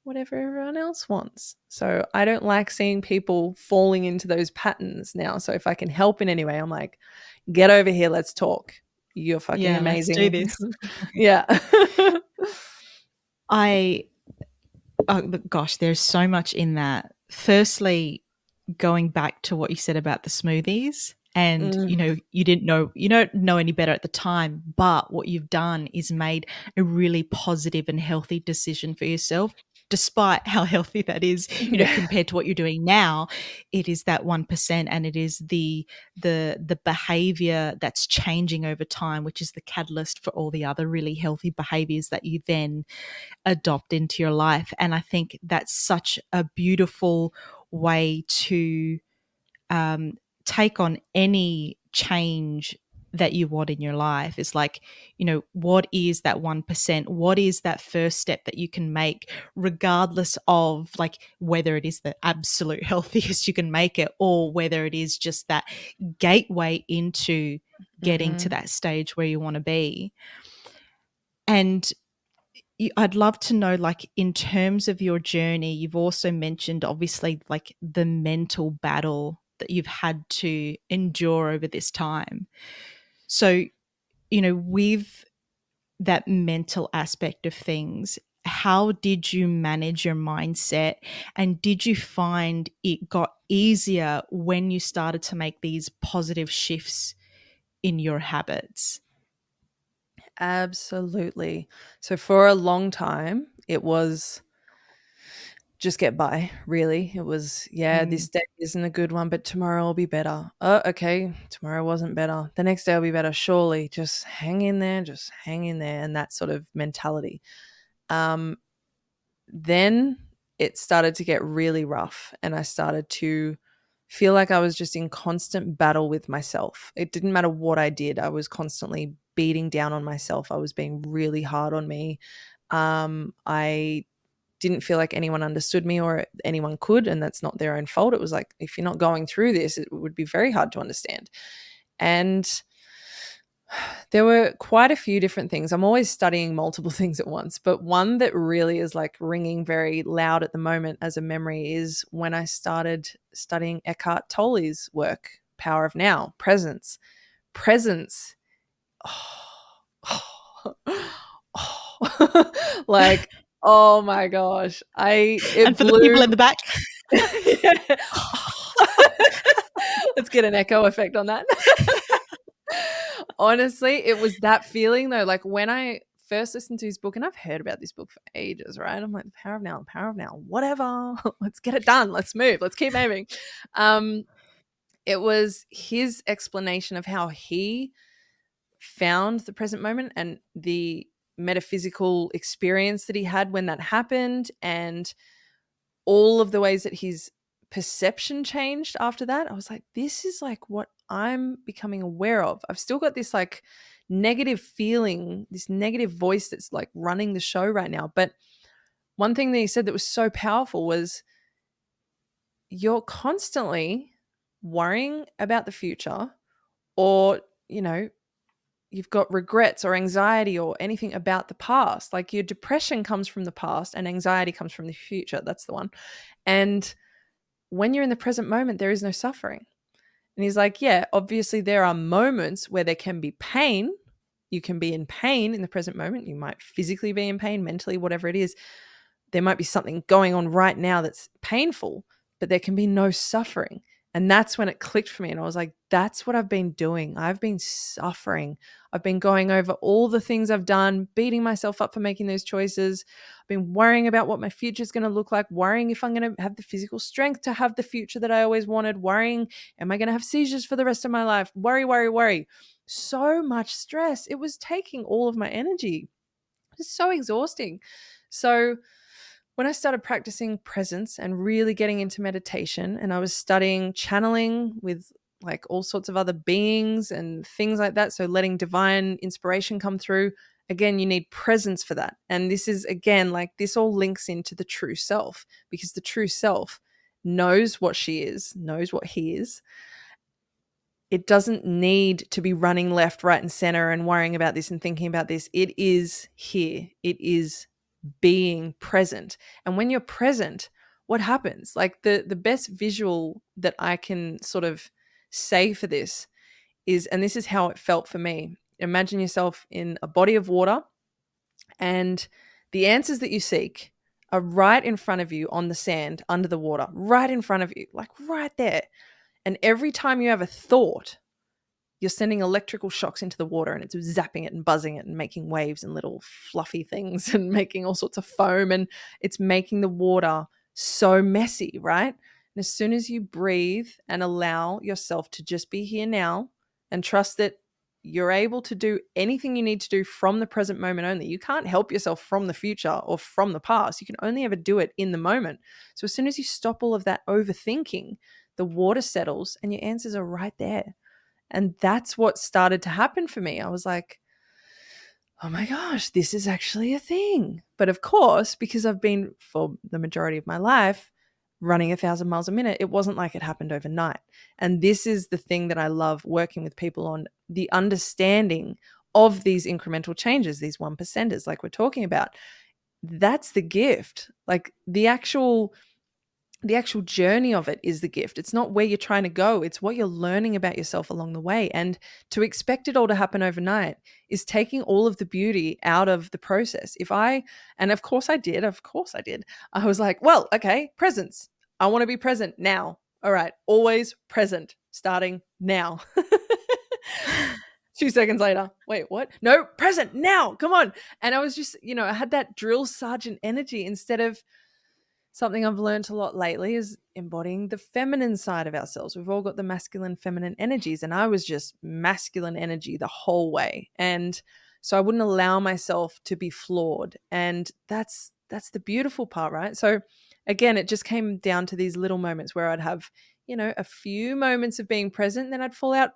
S1: whatever everyone else wants. So I don't like seeing people falling into those patterns now. So if I can help in any way, I'm like, get over here, let's talk. You're fucking
S2: Yeah, let's do
S1: amazing.
S2: this.
S1: Yeah.
S2: Gosh, there's so much in that. Firstly, going back to what you said about the smoothies, and
S1: Mm.
S2: you don't know any better at the time, but what you've done is made a really positive and healthy decision for yourself, despite how healthy that is,
S1: Yeah.
S2: compared to what you're doing now. It is that 1%, and it is the behavior that's changing over time, which is the catalyst for all the other really healthy behaviors that you then adopt into your life. And I think that's such a beautiful way to take on any change that you want in your life. Is like, what is that 1%? What is that first step that you can make, regardless of like whether it is the absolute healthiest you can make it, or whether it is just that gateway into getting to
S1: Mm-hmm.
S2: that stage where you want to be. And I'd love to know, like, in terms of your journey, you've also mentioned obviously like the mental battle that you've had to endure over this time. So, with that mental aspect of things, how did you manage your mindset? And did you find it got easier when you started to make these positive shifts in your habits?
S1: Absolutely. So for a long time, it was just get by, really. It was, yeah,
S2: Mm.
S1: this day isn't a good one, but tomorrow will be better. Oh, okay, tomorrow wasn't better. The next day will be better, surely. Just hang in there, just hang in there, and that sort of mentality. Um, then it started to get really rough, and I started to feel like I was just in constant battle with myself. It didn't matter what I did, I was constantly beating down on myself. I was being really hard on me. I didn't feel like anyone understood me or anyone could, and that's not their own fault. It was like, if you're not going through this, it would be very hard to understand. And there were quite a few different things. I'm always studying multiple things at once, but one that really is like ringing very loud at the moment as a memory is when I started studying Eckhart Tolle's work, Power of Now, Presence. Presence. Oh, like, oh my gosh.
S2: And
S1: It
S2: for the people
S1: blew.
S2: in the back,
S1: Yeah. Let's get an echo effect on that. Honestly, it was that feeling though. Like when I first listened to his book, and I've heard about this book for ages, right? I'm like, power of now, whatever. Let's get it done. Let's move. Let's keep moving. Um, it was his explanation of how he found the present moment and the metaphysical experience that he had when that happened, and all of the ways that his perception changed after that. I was like, this is like what I'm becoming aware of. I've still got this like negative feeling, this negative voice that's like running the show right now. But one thing that he said that was so powerful was, you're constantly worrying about the future, or, you know, you've got regrets or anxiety or anything about the past. Like your depression comes from the past and anxiety comes from the future. That's the one. And when you're in the present moment, there is no suffering. And he's like, yeah, obviously there are moments where there can be pain. You can be in pain in the present moment. You might physically be in pain, mentally, whatever it is. There might be something going on right now that's painful, but there can be no suffering. And that's when it clicked for me. And I was like, that's what I've been doing. I've been suffering. I've been going over all the things I've done, beating myself up for making those choices. I've been worrying about what my future is going to look like, worrying if I'm going to have the physical strength to have the future that I always wanted, worrying, am I going to have seizures for the rest of my life? Worry, worry, worry. So much stress. It was taking all of my energy. It's so exhausting. So when I started practicing presence and really getting into meditation, and I was studying channeling with like all sorts of other beings and things like that, so letting divine inspiration come through, again, you need presence for that. And this is, again, like this all links into the true self, because the true self knows what she is, knows what he is. It doesn't need to be running left, right, and center and worrying about this and thinking about this. It is here. It is being present. And when you're present, what happens? Like the best visual that I can sort of say for this is, and this is how it felt for me. Imagine yourself in a body of water, and the answers that you seek are right in front of you on the sand under the water, right in front of you, like right there. And every time you have a thought, you're sending electrical shocks into the water, and it's zapping it and buzzing it and making waves and little fluffy things and making all sorts of foam, and it's making the water so messy, right? And as soon as you breathe and allow yourself to just be here now and trust that you're able to do anything you need to do from the present moment only. You can't help yourself from the future or from the past. You can only ever do it in the moment. So as soon as you stop all of that overthinking, the water settles and your answers are right there. And that's what started to happen for me. I was like, oh my gosh, this is actually a thing. But of course, because I've been for the majority of my life running 1,000 miles a minute, it wasn't like it happened overnight. And this is the thing that I love working with people on, the understanding of these incremental changes, these 1%ers like we're talking about. That's the gift. Like the actual journey of it is the gift. It's not where you're trying to go. It's what you're learning about yourself along the way. And to expect it all to happen overnight is taking all of the beauty out of the process. And of course I did. I was like, well, okay, presence. I want to be present now. All right. Always present, starting now. 2 seconds later, wait, what? No, present now. Come on. And I was just, I had that drill sergeant energy instead of something I've learned a lot lately is embodying the feminine side of ourselves. We've all got the masculine, feminine energies, and I was just masculine energy the whole way. And so I wouldn't allow myself to be flawed. And that's the beautiful part, right? So again, it just came down to these little moments where I'd have, a few moments of being present, then I'd fall out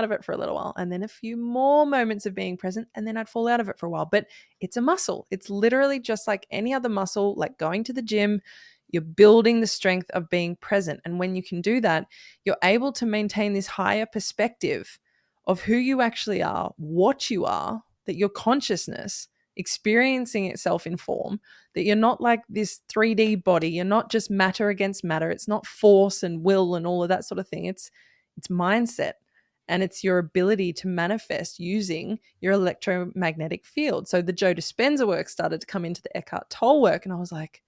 S1: of it for a little while, and then a few more moments of being present, and then I'd fall out of it for a while. But it's a muscle. It's literally just like any other muscle, like going to the gym. You're building the strength of being present. And when you can do that, you're able to maintain this higher perspective of who you actually are, what you are, that your consciousness experiencing itself in form, that you're not like this 3D body. You're not just matter against matter. It's not force and will and all of that sort of thing. It's mindset. And it's your ability to manifest using your electromagnetic field. So the Joe Dispenza work started to come into the Eckhart Tolle work. And I was like,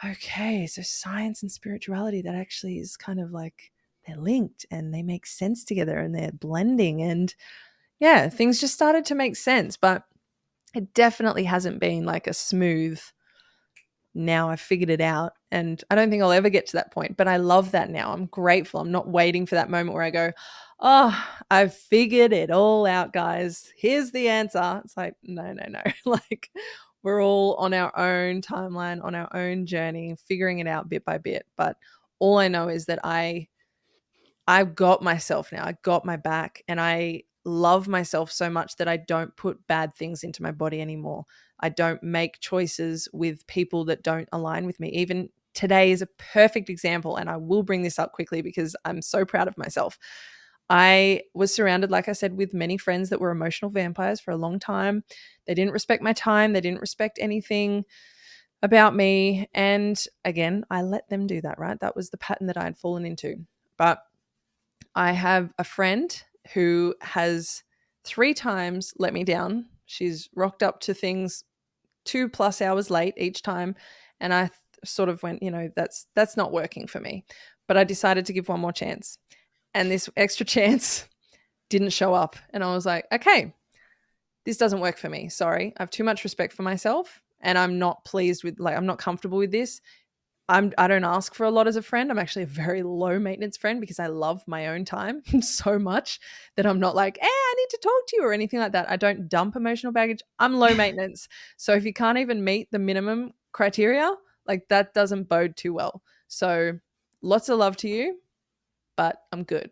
S1: okay, so science and spirituality, that actually is kind of like they're linked and they make sense together and they're blending. And yeah, things just started to make sense. But it definitely hasn't been like a smooth, now I've figured it out. And I don't think I'll ever get to that point, but I love that now. I'm grateful. I'm not waiting for that moment where I go, oh, I've figured it all out, guys. Here's the answer. It's like, no. Like we're all on our own timeline, on our own journey, figuring it out bit by bit. But all I know is that I've got myself now. I got my back, and I love myself so much that I don't put bad things into my body anymore. I don't make choices with people that don't align with me. Even today is a perfect example, and I will bring this up quickly because I'm so proud of myself. I was surrounded, like I said, with many friends that were emotional vampires for a long time. They didn't respect my time. They didn't respect anything about me. And again, I let them do that, right? That was the pattern that I had fallen into. But I have a friend who has 3 times let me down. She's rocked up to things 2+ hours late each time. And I sort of went, that's not working for me. But I decided to give one more chance. And this extra chance didn't show up. And I was like, okay, this doesn't work for me. Sorry. I have too much respect for myself. And I'm not pleased with, I'm not comfortable with this. I don't ask for a lot as a friend. I'm actually a very low maintenance friend because I love my own time so much that I'm not like, I need to talk to you or anything like that. I don't dump emotional baggage. I'm low maintenance. So if you can't even meet the minimum criteria, like that doesn't bode too well. So lots of love to you, but I'm good.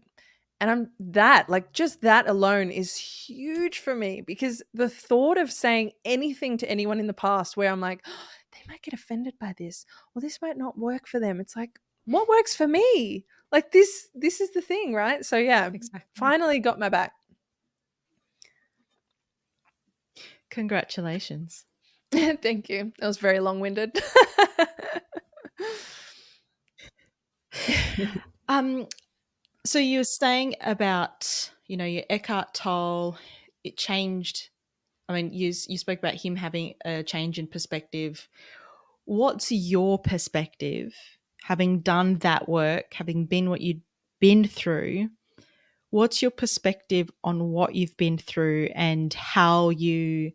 S1: And I'm that, like just that alone is huge for me because the thought of saying anything to anyone in the past where I'm like, oh, they might get offended by this or this might not work for them. It's like, what works for me? Like this is the thing, right? So yeah,
S2: Exactly.
S1: finally got my back.
S2: Congratulations.
S1: Thank you. That was very long-winded.
S2: So you were saying about, your Eckhart Tolle, it changed. I mean, you spoke about him having a change in perspective. What's your perspective, having done that work, having been what you'd been through? What's your perspective on what you've been through and how you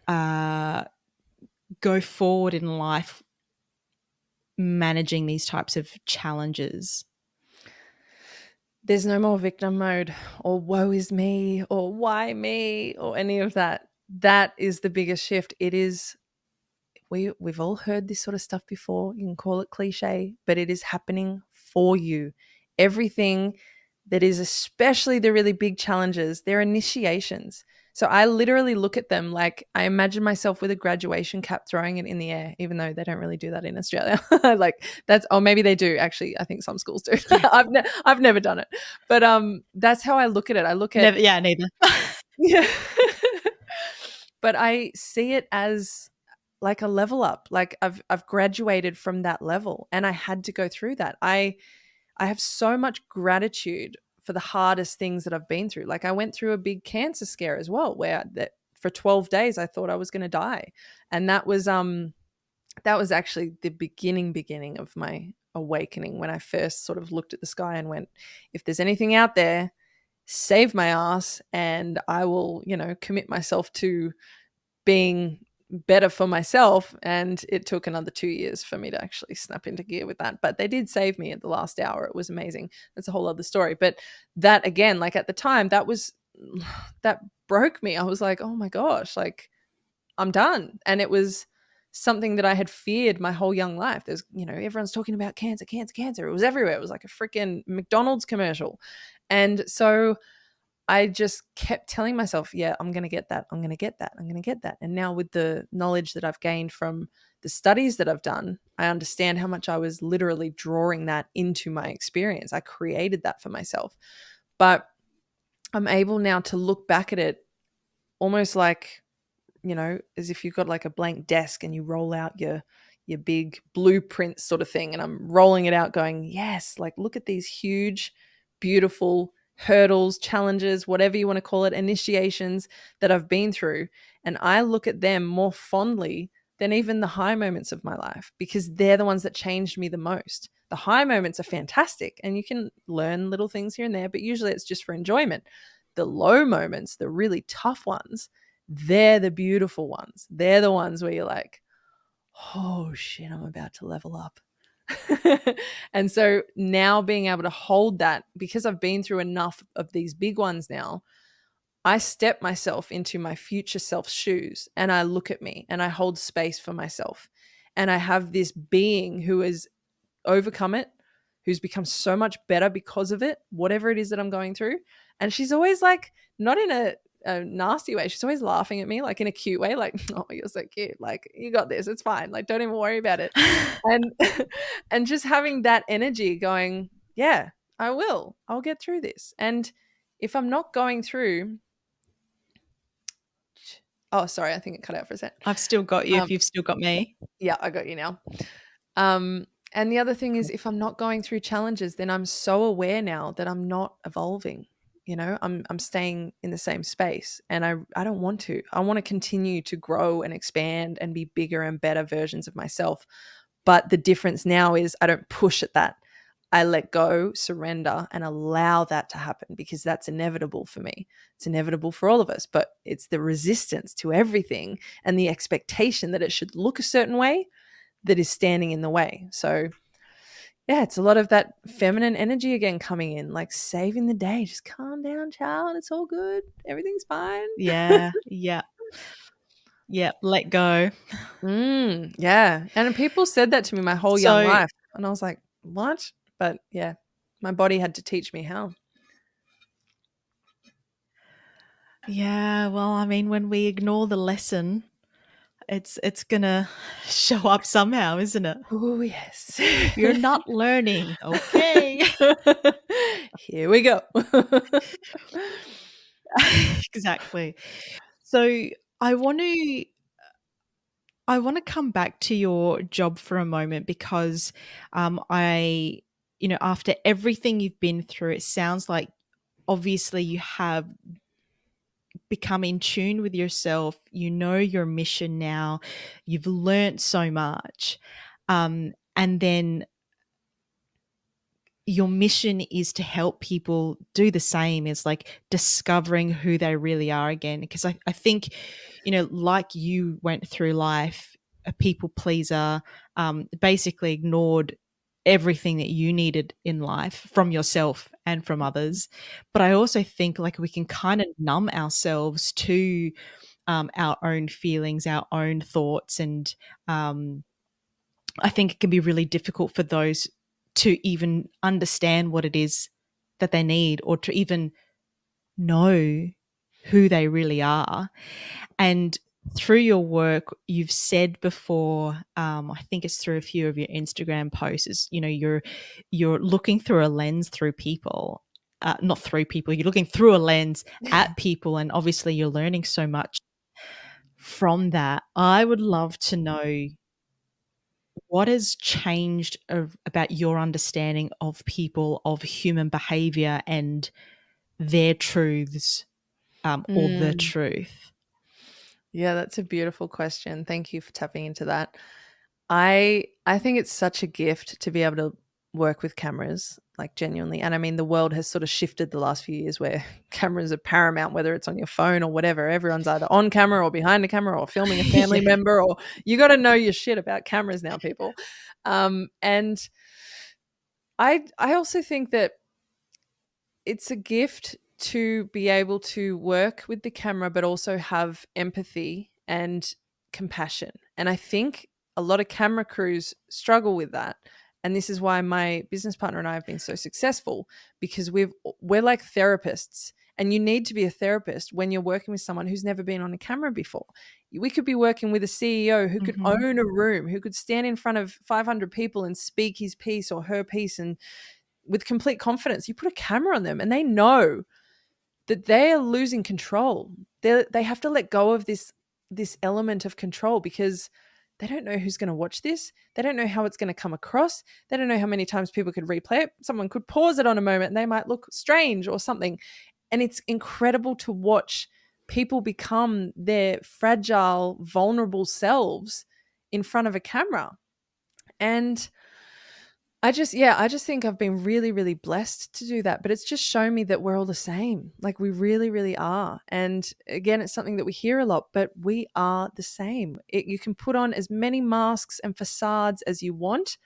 S2: go forward in life managing these types of challenges?
S1: There's no more victim mode or woe is me or why me or any of that. That is the biggest shift. It is, we've all heard this sort of stuff before. You can call it cliche, but it is happening for you. Everything that is, especially the really big challenges, they're initiations. So I literally look at them like I imagine myself with a graduation cap throwing it in the air, even though they don't really do that in Australia. Like that's, or maybe they do actually. I think some schools do. I've never done it, but that's how I look at it. I look at
S2: neither.
S1: yeah, but I see it as like a level up. Like I've graduated from that level, and I had to go through that. I have so much gratitude for the hardest things that I've been through. Like I went through a big cancer scare as well, where that for 12 days I thought I was going to die. And that was actually the beginning of my awakening when I first sort of looked at the sky and went, if there's anything out there, save my ass and I will, commit myself to being better for myself. And it took another 2 years for me to actually snap into gear with that, but they did save me at the last hour. It was amazing. That's a whole other story. But that, again, like at the time, that broke me. I was like, oh my gosh, like I'm done. And it was something that I had feared my whole young life. There's, everyone's talking about cancer. It was everywhere. It was like a freaking McDonald's commercial. And so I just kept telling myself, yeah, I'm going to get that. I'm going to get that. I'm going to get that. And now with the knowledge that I've gained from the studies that I've done, I understand how much I was literally drawing that into my experience. I created that for myself. But I'm able now to look back at it almost like, as if you've got like a blank desk and you roll out your big blueprint sort of thing. And I'm rolling it out going, yes, like look at these huge, beautiful hurdles, challenges, whatever you want to call it, initiations that I've been through. And I look at them more fondly than even the high moments of my life because they're the ones that changed me the most. The high moments are fantastic and you can learn little things here and there, but usually it's just for enjoyment. The low moments, the really tough ones, they're the beautiful ones. They're the ones where you're like, oh shit, I'm about to level up. And so now being able to hold that, because I've been through enough of these big ones now, I step myself into my future self's shoes and I look at me and I hold space for myself. And I have this being who has overcome it, who's become so much better because of it, whatever it is that I'm going through. And she's always like, not in a nasty way. She's always laughing at me, like in a cute way, like, oh, you're so cute. Like, you got this. It's fine. Like, don't even worry about it. And and just having that energy going, yeah, I will. I'll get through this. And if I'm not going through, oh, sorry, I think it cut out for a second.
S2: I've still got you if
S1: Um,
S2: you've still got me.
S1: yeah, I got you now. And the other thing is, if I'm not going through challenges, then I'm so aware now that I'm not evolving. I'm staying in the same space, and I don't want to. I want to continue to grow and expand and be bigger and better versions of myself. But the difference now is I don't push at that. I let go, surrender, and allow that to happen, because that's inevitable for me. It's inevitable for all of us, but it's the resistance to everything and the expectation that it should look a certain way that is standing in the way. So, yeah, it's a lot of that feminine energy again coming in, like saving the day. Just calm down, child. It's all good. Everything's fine.
S2: Yeah. Yeah. Yeah. Let go.
S1: Yeah. And people said that to me my whole young
S2: So,
S1: life. And I was like, what? But yeah, my body had to teach me how.
S2: yeah, well, I mean, when we ignore the lesson, it's gonna show up somehow, isn't it?
S1: Oh, yes.
S2: You're not learning. Okay.
S1: Here we go.
S2: Exactly. So I want to I want to come back to your job for a moment because I, after everything you've been through, it sounds like obviously you have become in tune with yourself. You know your mission now. You've learnt so much. And then your mission is to help people do the same, is like discovering who they really are again. Because I think, like you went through life, a people pleaser, basically ignored everything that you needed in life from yourself and from others. But I also think like we can kind of numb ourselves to our own feelings, our own thoughts. And I think it can be really difficult for those to even understand what it is that they need, or to even know who they really are. And through your work, you've said before, I think it's through a few of your Instagram posts, is, you're looking through a lens through people, not through people. You're looking through a lens at people, and obviously you're learning so much from that. I would love to know what has changed about your understanding of people, of human behavior, and their truths, or the
S1: Mm.
S2: truth?
S1: Yeah, that's a beautiful question. Thank you for tapping into that. I think it's such a gift to be able to work with cameras, like genuinely. And I mean, the world has sort of shifted the last few years where cameras are paramount, whether it's on your phone or whatever. Everyone's either on camera or behind a camera or filming a family
S2: Yeah.
S1: member, or you got to know your shit about cameras now, people. And I also think that it's a gift to be able to work with the camera, but also have empathy and compassion. And I think a lot of camera crews struggle with that. And this is why my business partner and I have been so successful, because we're like therapists. And you need to be a therapist when you're working with someone who's never been on a camera before. We could be working with a CEO who could
S2: Mhm.
S1: own a room, who could stand in front of 500 people and speak his piece or her piece, and with complete confidence. You put a camera on them and they know that they are losing control. They have to let go of this element of control, because they don't know who's going to watch this. They don't know how it's going to come across. They don't know how many times people could replay it. Someone could pause it on a moment and they might look strange or something. And it's incredible to watch people become their fragile, vulnerable selves in front of a camera. And I just think I've been really, really blessed to do that. But it's just shown me that we're all the same. Like we really, really are. And again, it's something that we hear a lot, but we are the same. You can put on as many masks and facades as you want,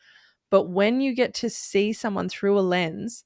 S1: but when you get to see someone through a lens,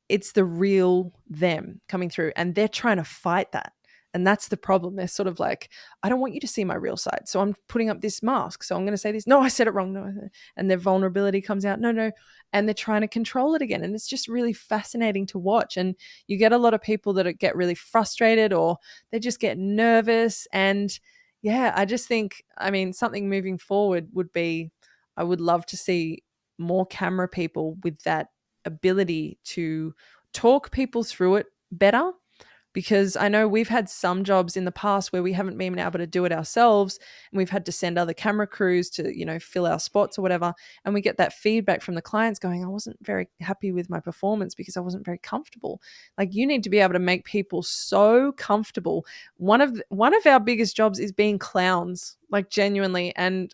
S1: it's the real them coming through, and they're trying to fight that. And that's the problem. They're sort of like, I don't want you to see my real side, so I'm putting up this mask, so I'm going to say this, no, I said it wrong, no. And their vulnerability comes out, no, and they're trying to control it again. And it's just really fascinating to watch. And you get a lot of people that get really frustrated, or they just get nervous. And yeah, I just think, I mean, something moving forward would be, I would love to see more camera people with that ability to talk people through it better, because I know we've had some jobs in the past where we haven't been able to do it ourselves, and we've had to send other camera crews to, fill our spots or whatever. And we get that feedback from the clients going, I wasn't very happy with my performance because I wasn't very comfortable. Like, you need to be able to make people so comfortable. One of our biggest jobs is being clowns, like, genuinely. And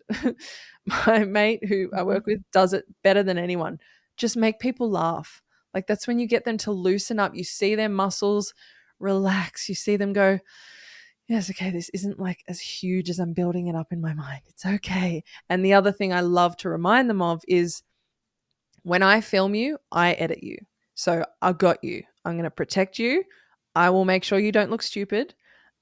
S1: my mate who I work with does it better than anyone. Just make people laugh. Like, that's when you get them to loosen up. You see their muscles relax. You see them go, yes, okay, this isn't like as huge as I'm building it up in my mind. It's okay. And the other thing I love to remind them of is, when I film you, I edit you. So I got you. I'm going to protect you. I will make sure you don't look stupid.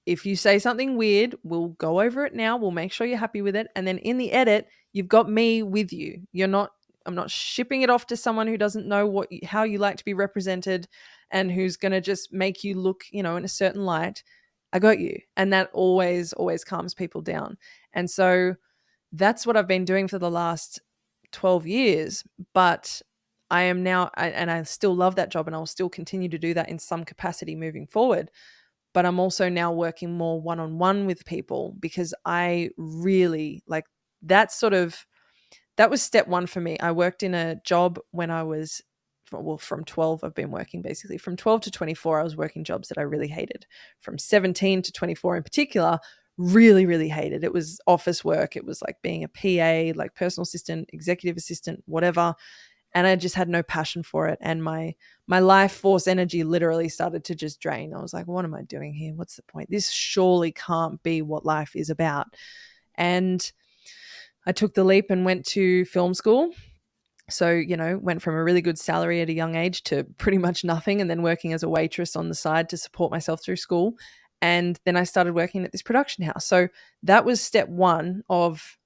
S1: If you say something weird, we'll go over it now. We'll make sure you're happy with it. And then in the edit, you've got me with you. I'm not shipping it off to someone who doesn't know how you like to be represented and who's going to just make you look, in a certain light. I got you. And that always, always calms people down. And so that's what I've been doing for the last 12 years. But I am now, and I still love that job, and I'll still continue to do that in some capacity moving forward. But I'm also now working more one-on-one with people, because I really like that that was step one for me. I worked in a job when I was, from 12, I've been working basically from 12 to 24. I was working jobs that I really hated. From 17 to 24 in particular, really, really hated. It was office work. It was like being a PA, like personal assistant, executive assistant, whatever. And I just had no passion for it. And my life force energy literally started to just drain. I was like, what am I doing here? What's the point? This surely can't be what life is about. And I took the leap and went to film school. So, went from a really good salary at a young age to pretty much nothing, and then working as a waitress on the side to support myself through school. And then I started working at this production house. So that was step one of,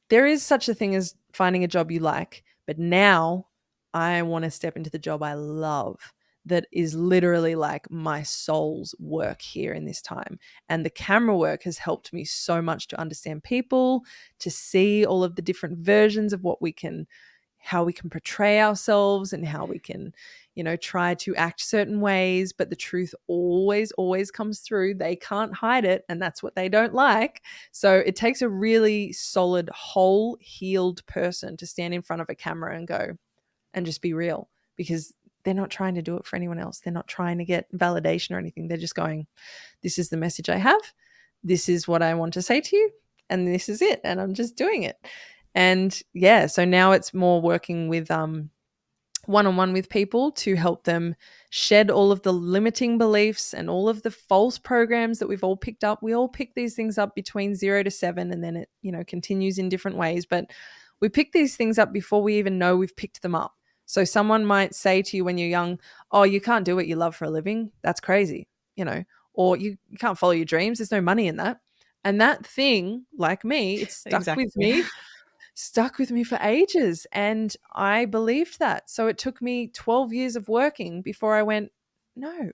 S1: there is such a thing as finding a job you like, but now I want to step into the job I love, that is literally like my soul's work here in this time. And the camera work has helped me so much to understand people, to see all of the different versions of how we can portray ourselves, and how we can, try to act certain ways. But the truth always, always comes through. They can't hide it. And that's what they don't like. So it takes a really solid, whole, healed person to stand in front of a camera and go and just be real, because they're not trying to do it for anyone else. They're not trying to get validation or anything. They're just going, this is the message I have. This is what I want to say to you. And this is it. And I'm just doing it. And yeah, so now it's more working with one-on-one with people to help them shed all of the limiting beliefs and all of the false programs that we've all picked up. We all pick these things up between 0 to 7, and then it, continues in different ways. But we pick these things up before we even know we've picked them up. So someone might say to you when you're young, oh, you can't do what you love for a living. That's crazy, or you can't follow your dreams. There's no money in that. And that thing, like me, it's stuck with me for ages. And I believed that. So it took me 12 years of working before I went, no,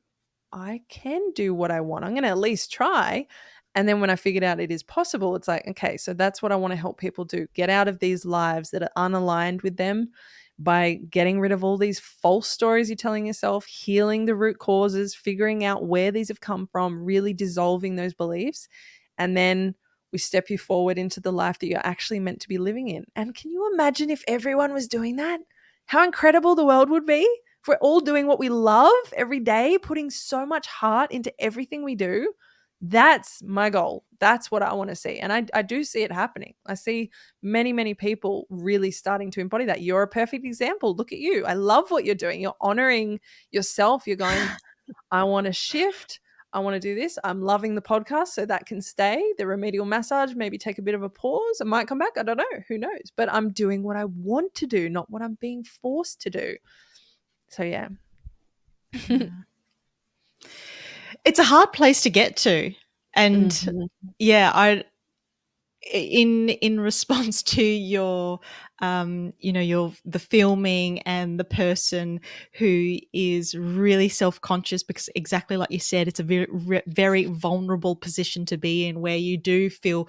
S1: I can do what I want. I'm going to at least try. And then when I figured out it is possible, it's like, okay, so that's what I want to help people do. Get out of these lives that are unaligned with them by getting rid of all these false stories you're telling yourself, healing the root causes, figuring out where these have come from, really dissolving those beliefs. And then we step you forward into the life that you're actually meant to be living in. And can you imagine if everyone was doing that? How incredible the world would be if we're all doing what we love every day, putting so much heart into everything we do. That's my goal. That's what I want to see. And I do see it happening. I see many, many people really starting to embody that. You're a perfect example. Look at you. I love what you're doing. You're honoring yourself. You're going, I want to shift. I want to do this. I'm loving the podcast, so that can stay. The remedial massage, maybe take a bit of a pause. It might come back. I don't know. Who knows? But I'm doing what I want to do, not what I'm being forced to do. So, yeah.
S2: It's a hard place to get to. And yeah, in response to your the filming and the person who is really self-conscious, because exactly like you said, it's a very vulnerable position to be in, where you do feel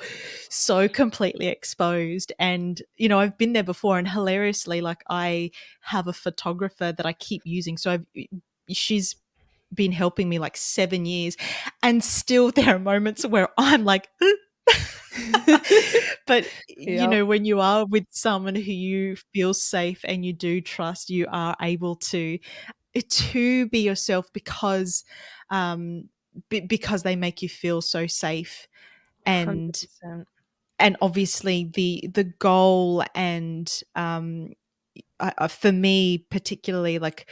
S2: so completely exposed. And I've been there before, and hilariously, like, I have a photographer that I keep using, so she's been helping me like 7 years, and still there are moments where I'm like but
S1: Yep.
S2: when you are with someone who you feel safe and you do trust, you are able to be yourself, because they make you feel so safe. And
S1: 100%.
S2: obviously the goal, and for me particularly, like,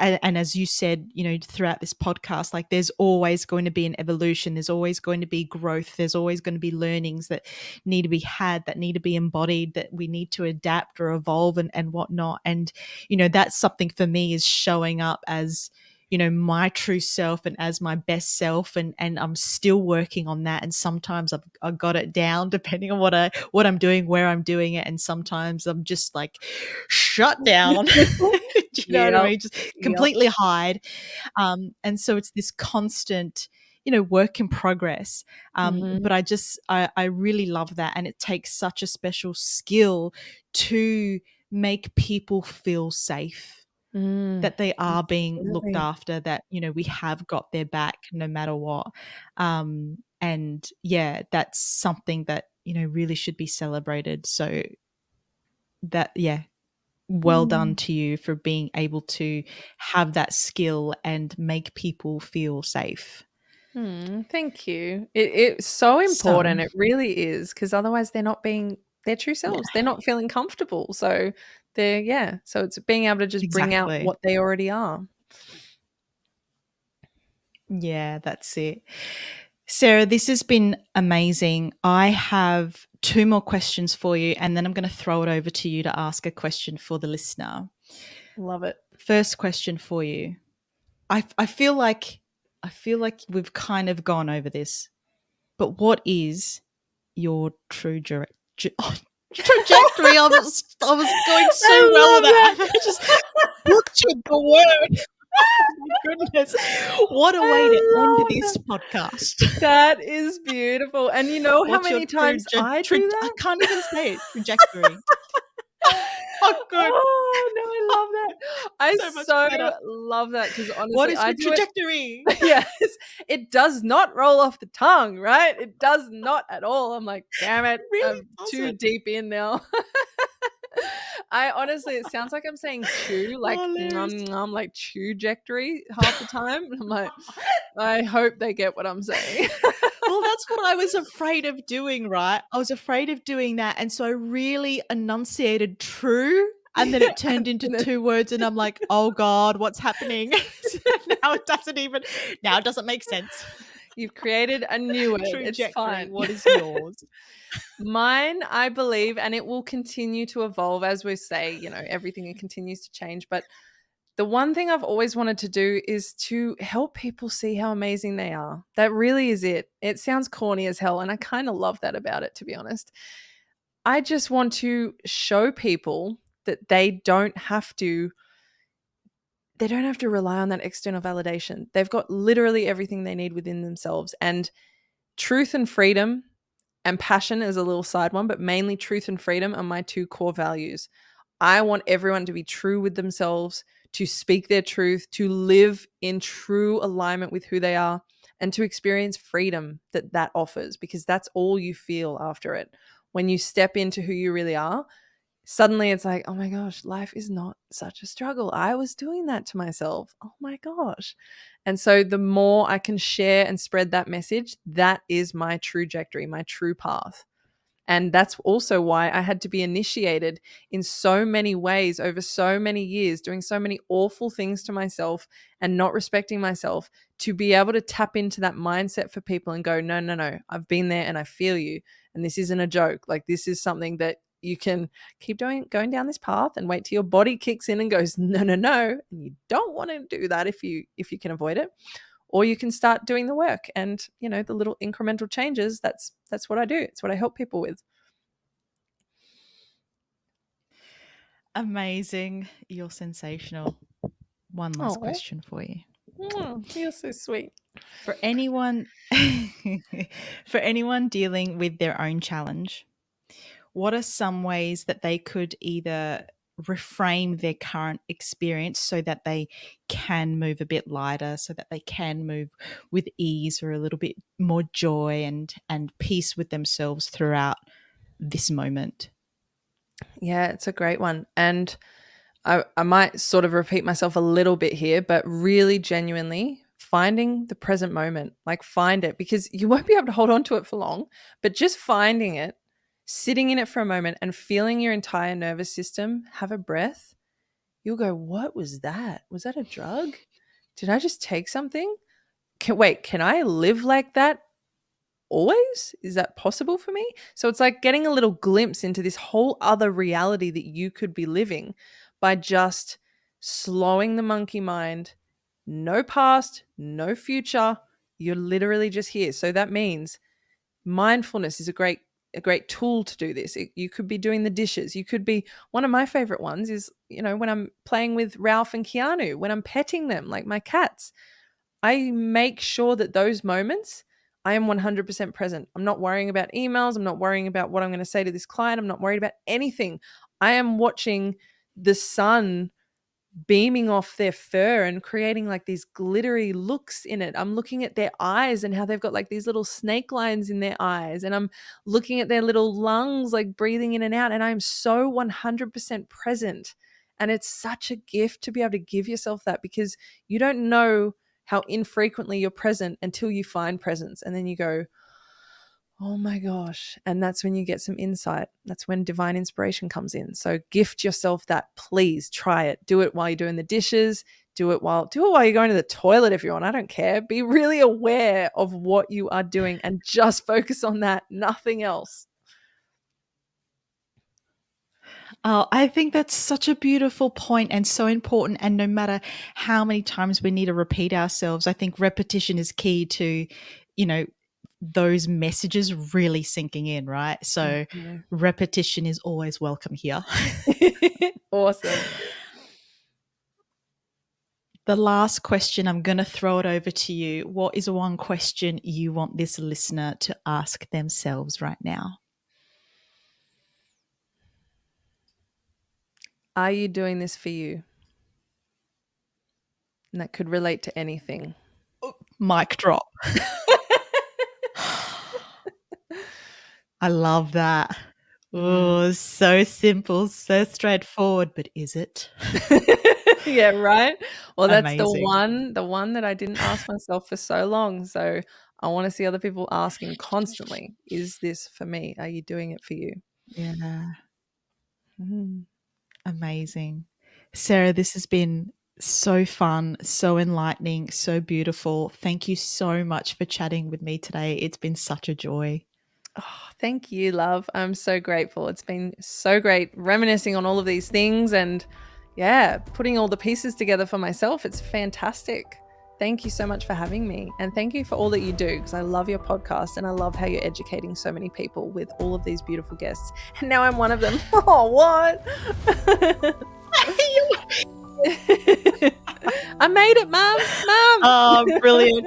S2: and as you said, throughout this podcast, like, there's always going to be an evolution, there's always going to be growth, there's always going to be learnings that need to be had, that need to be embodied, that we need to adapt or evolve and whatnot. And that's something for me, is showing up as my true self and as my best self, and I'm still working on that. And sometimes I've got it down, depending on what I'm doing, where I'm doing it, and sometimes I'm just like shut down. Do you know what I
S1: Yep.
S2: mean? Just
S1: Yep.
S2: completely hide. And so it's this constant, work in progress.
S1: Mhm.
S2: But I really love that. And it takes such a special skill to make people feel safe,
S1: Mm.
S2: that they are being looked
S1: Absolutely.
S2: after, that, we have got their back no matter what. And yeah, that's something that, really should be celebrated. So that, yeah, well done
S1: Mm.
S2: to you for being able to have that skill and make people feel safe.
S1: Thank you. It's so
S2: So,
S1: important. It really is, because otherwise they're not being their true
S2: yeah,
S1: selves. They're not feeling comfortable. So so it's being able to just bring out
S2: exactly.
S1: what they already are.
S2: Yeah, that's it. Sarah, this has been amazing. I have two more questions for you, and then I'm going to throw it over to you to ask a question for the listener.
S1: Love it.
S2: First question for you. I feel like we've kind of gone over this, but what is your true trajectory? I was going so well with that,
S1: I
S2: and I
S1: love
S2: just
S1: that.
S2: butchered the word. Oh my goodness! What a way to end
S1: I love
S2: this
S1: that.
S2: podcast.
S1: That is beautiful. And you know how
S2: What's your
S1: many times I do
S2: I
S1: that?
S2: can't even say it. Trajectory. Oh, good.
S1: Oh, no, I love that. I
S2: So much
S1: so
S2: better.
S1: love that, because
S2: What
S1: honestly,
S2: is
S1: I
S2: your
S1: do it.
S2: trajectory?
S1: Yes, it does not roll off the tongue, right? It does not at all. I'm like, damn it,
S2: Really
S1: I'm too
S2: doesn't.
S1: deep in now. I honestly, it sounds like I'm saying chew,
S2: Oh,
S1: like
S2: hilarious.
S1: like trajectory half the time. I'm like, I hope they get what I'm saying.
S2: Well, that's what I was afraid of doing, right? I was afraid of doing that. And so I really enunciated true. And then
S1: Yeah,
S2: it turned into
S1: and then
S2: two words. And I'm like, oh God, what's happening? Now it doesn't make sense.
S1: you've created a new word. It's
S2: Trajectory.
S1: fine.
S2: What is yours?
S1: Mine, I believe, and it will continue to evolve as we say, everything continues to change. But the one thing I've always wanted to do is to help people see how amazing they are. That really is it. It sounds corny as hell, and I kind of love that about it, to be honest. I just want to show people that they don't have to rely on that external validation. They've got literally everything they need within themselves. And truth and freedom and passion is a little side one, but mainly truth and freedom are my two core values. I want everyone to be true with themselves, to speak their truth, to live in true alignment with who they are, and to experience freedom that offers, because that's all you feel after it. When you step into who you really are, suddenly it's like, oh my gosh, life is not such a struggle. I was doing that to myself. Oh my gosh. And so the more I can share and spread that message, that is my trajectory, my true path. And that's also why I had to be initiated in so many ways over so many years, doing so many awful things to myself and not respecting myself, to be able to tap into that mindset for people and go, no, no, no, I've been there and I feel you. And this isn't a joke. Like, this is something that you can keep going down this path, and wait till your body kicks in and goes, no, no, no. And you don't want to do that if you can avoid it. or you can start doing the work. And, you know, the little incremental changes, that's what I do. It's what I help people with.
S2: Amazing. You're sensational. One last question for you.
S1: You're so sweet.
S2: For anyone dealing with their own challenge, what are some ways that they could either reframe their current experience so that they can move a bit lighter, so that they can move with ease or a little bit more joy and peace with themselves throughout this moment?
S1: Yeah, it's a great one. And I might sort of repeat myself a little bit here, but really genuinely finding the present moment, like find it, because you won't be able to hold on to it for long, but just finding it, sitting in it for a moment and feeling your entire nervous system have a breath, you'll go, what was that? Was that a drug? Did I just take something? Can I live like that always? Is that possible for me? So it's like getting a little glimpse into this whole other reality that you could be living by just slowing the monkey mind. No past, no future. You're literally just here. So that means mindfulness is a great tool to do this. You could be doing the dishes. You could be, one of my favorite ones is, you know, when I'm playing with Ralph and Keanu, when I'm petting them like my cats, I make sure that those moments I am 100% present. I'm not worrying about emails. I'm not worrying about what I'm going to say to this client. I'm not worried about anything. I am watching the sun beaming off their fur and creating like these glittery looks in it. I'm looking at their eyes and how they've got like these little snake lines in their eyes. And I'm looking at their little lungs, like breathing in and out. And I'm so 100% present. And it's such a gift to be able to give yourself that, because you don't know how infrequently you're present until you find presence. And then you go, oh my gosh. And that's when you get some insight. That's when divine inspiration comes in. So gift yourself that. Please try it. Do it while you're doing the dishes. Do it while you're going to the toilet if you want. I don't care. Be really aware of what you are doing and just focus on that. Nothing else.
S2: Oh, I think that's such a beautiful point and so important. And no matter how many times we need to repeat ourselves, I think repetition is key to, you know, those messages really sinking in, right? So repetition is always welcome here.
S1: Awesome.
S2: The last question, I'm going to throw it over to you. What is one question you want this listener to ask themselves right now?
S1: Are you doing this for you? And that could relate to anything.
S2: Mic drop. I love that. Oh, so simple, so straightforward, but is it?
S1: Yeah, right? Well, that's
S2: Amazing.
S1: the one that I didn't ask myself for so long. So I want to see other people asking constantly, is this for me? Are you doing it for you?
S2: Yeah.
S1: Mm.
S2: Amazing. Sarah, this has been so fun, so enlightening, so beautiful. Thank you so much for chatting with me today. It's been such a joy.
S1: Oh, thank you, love. I'm so grateful. It's been so great reminiscing on all of these things and, yeah, putting all the pieces together for myself. It's fantastic. Thank you so much for having me. And thank you for all that you do, because I love your podcast and I love how you're educating so many people with all of these beautiful guests. And now I'm one of them. Oh, what? I made it, Mom.
S2: Oh, brilliant.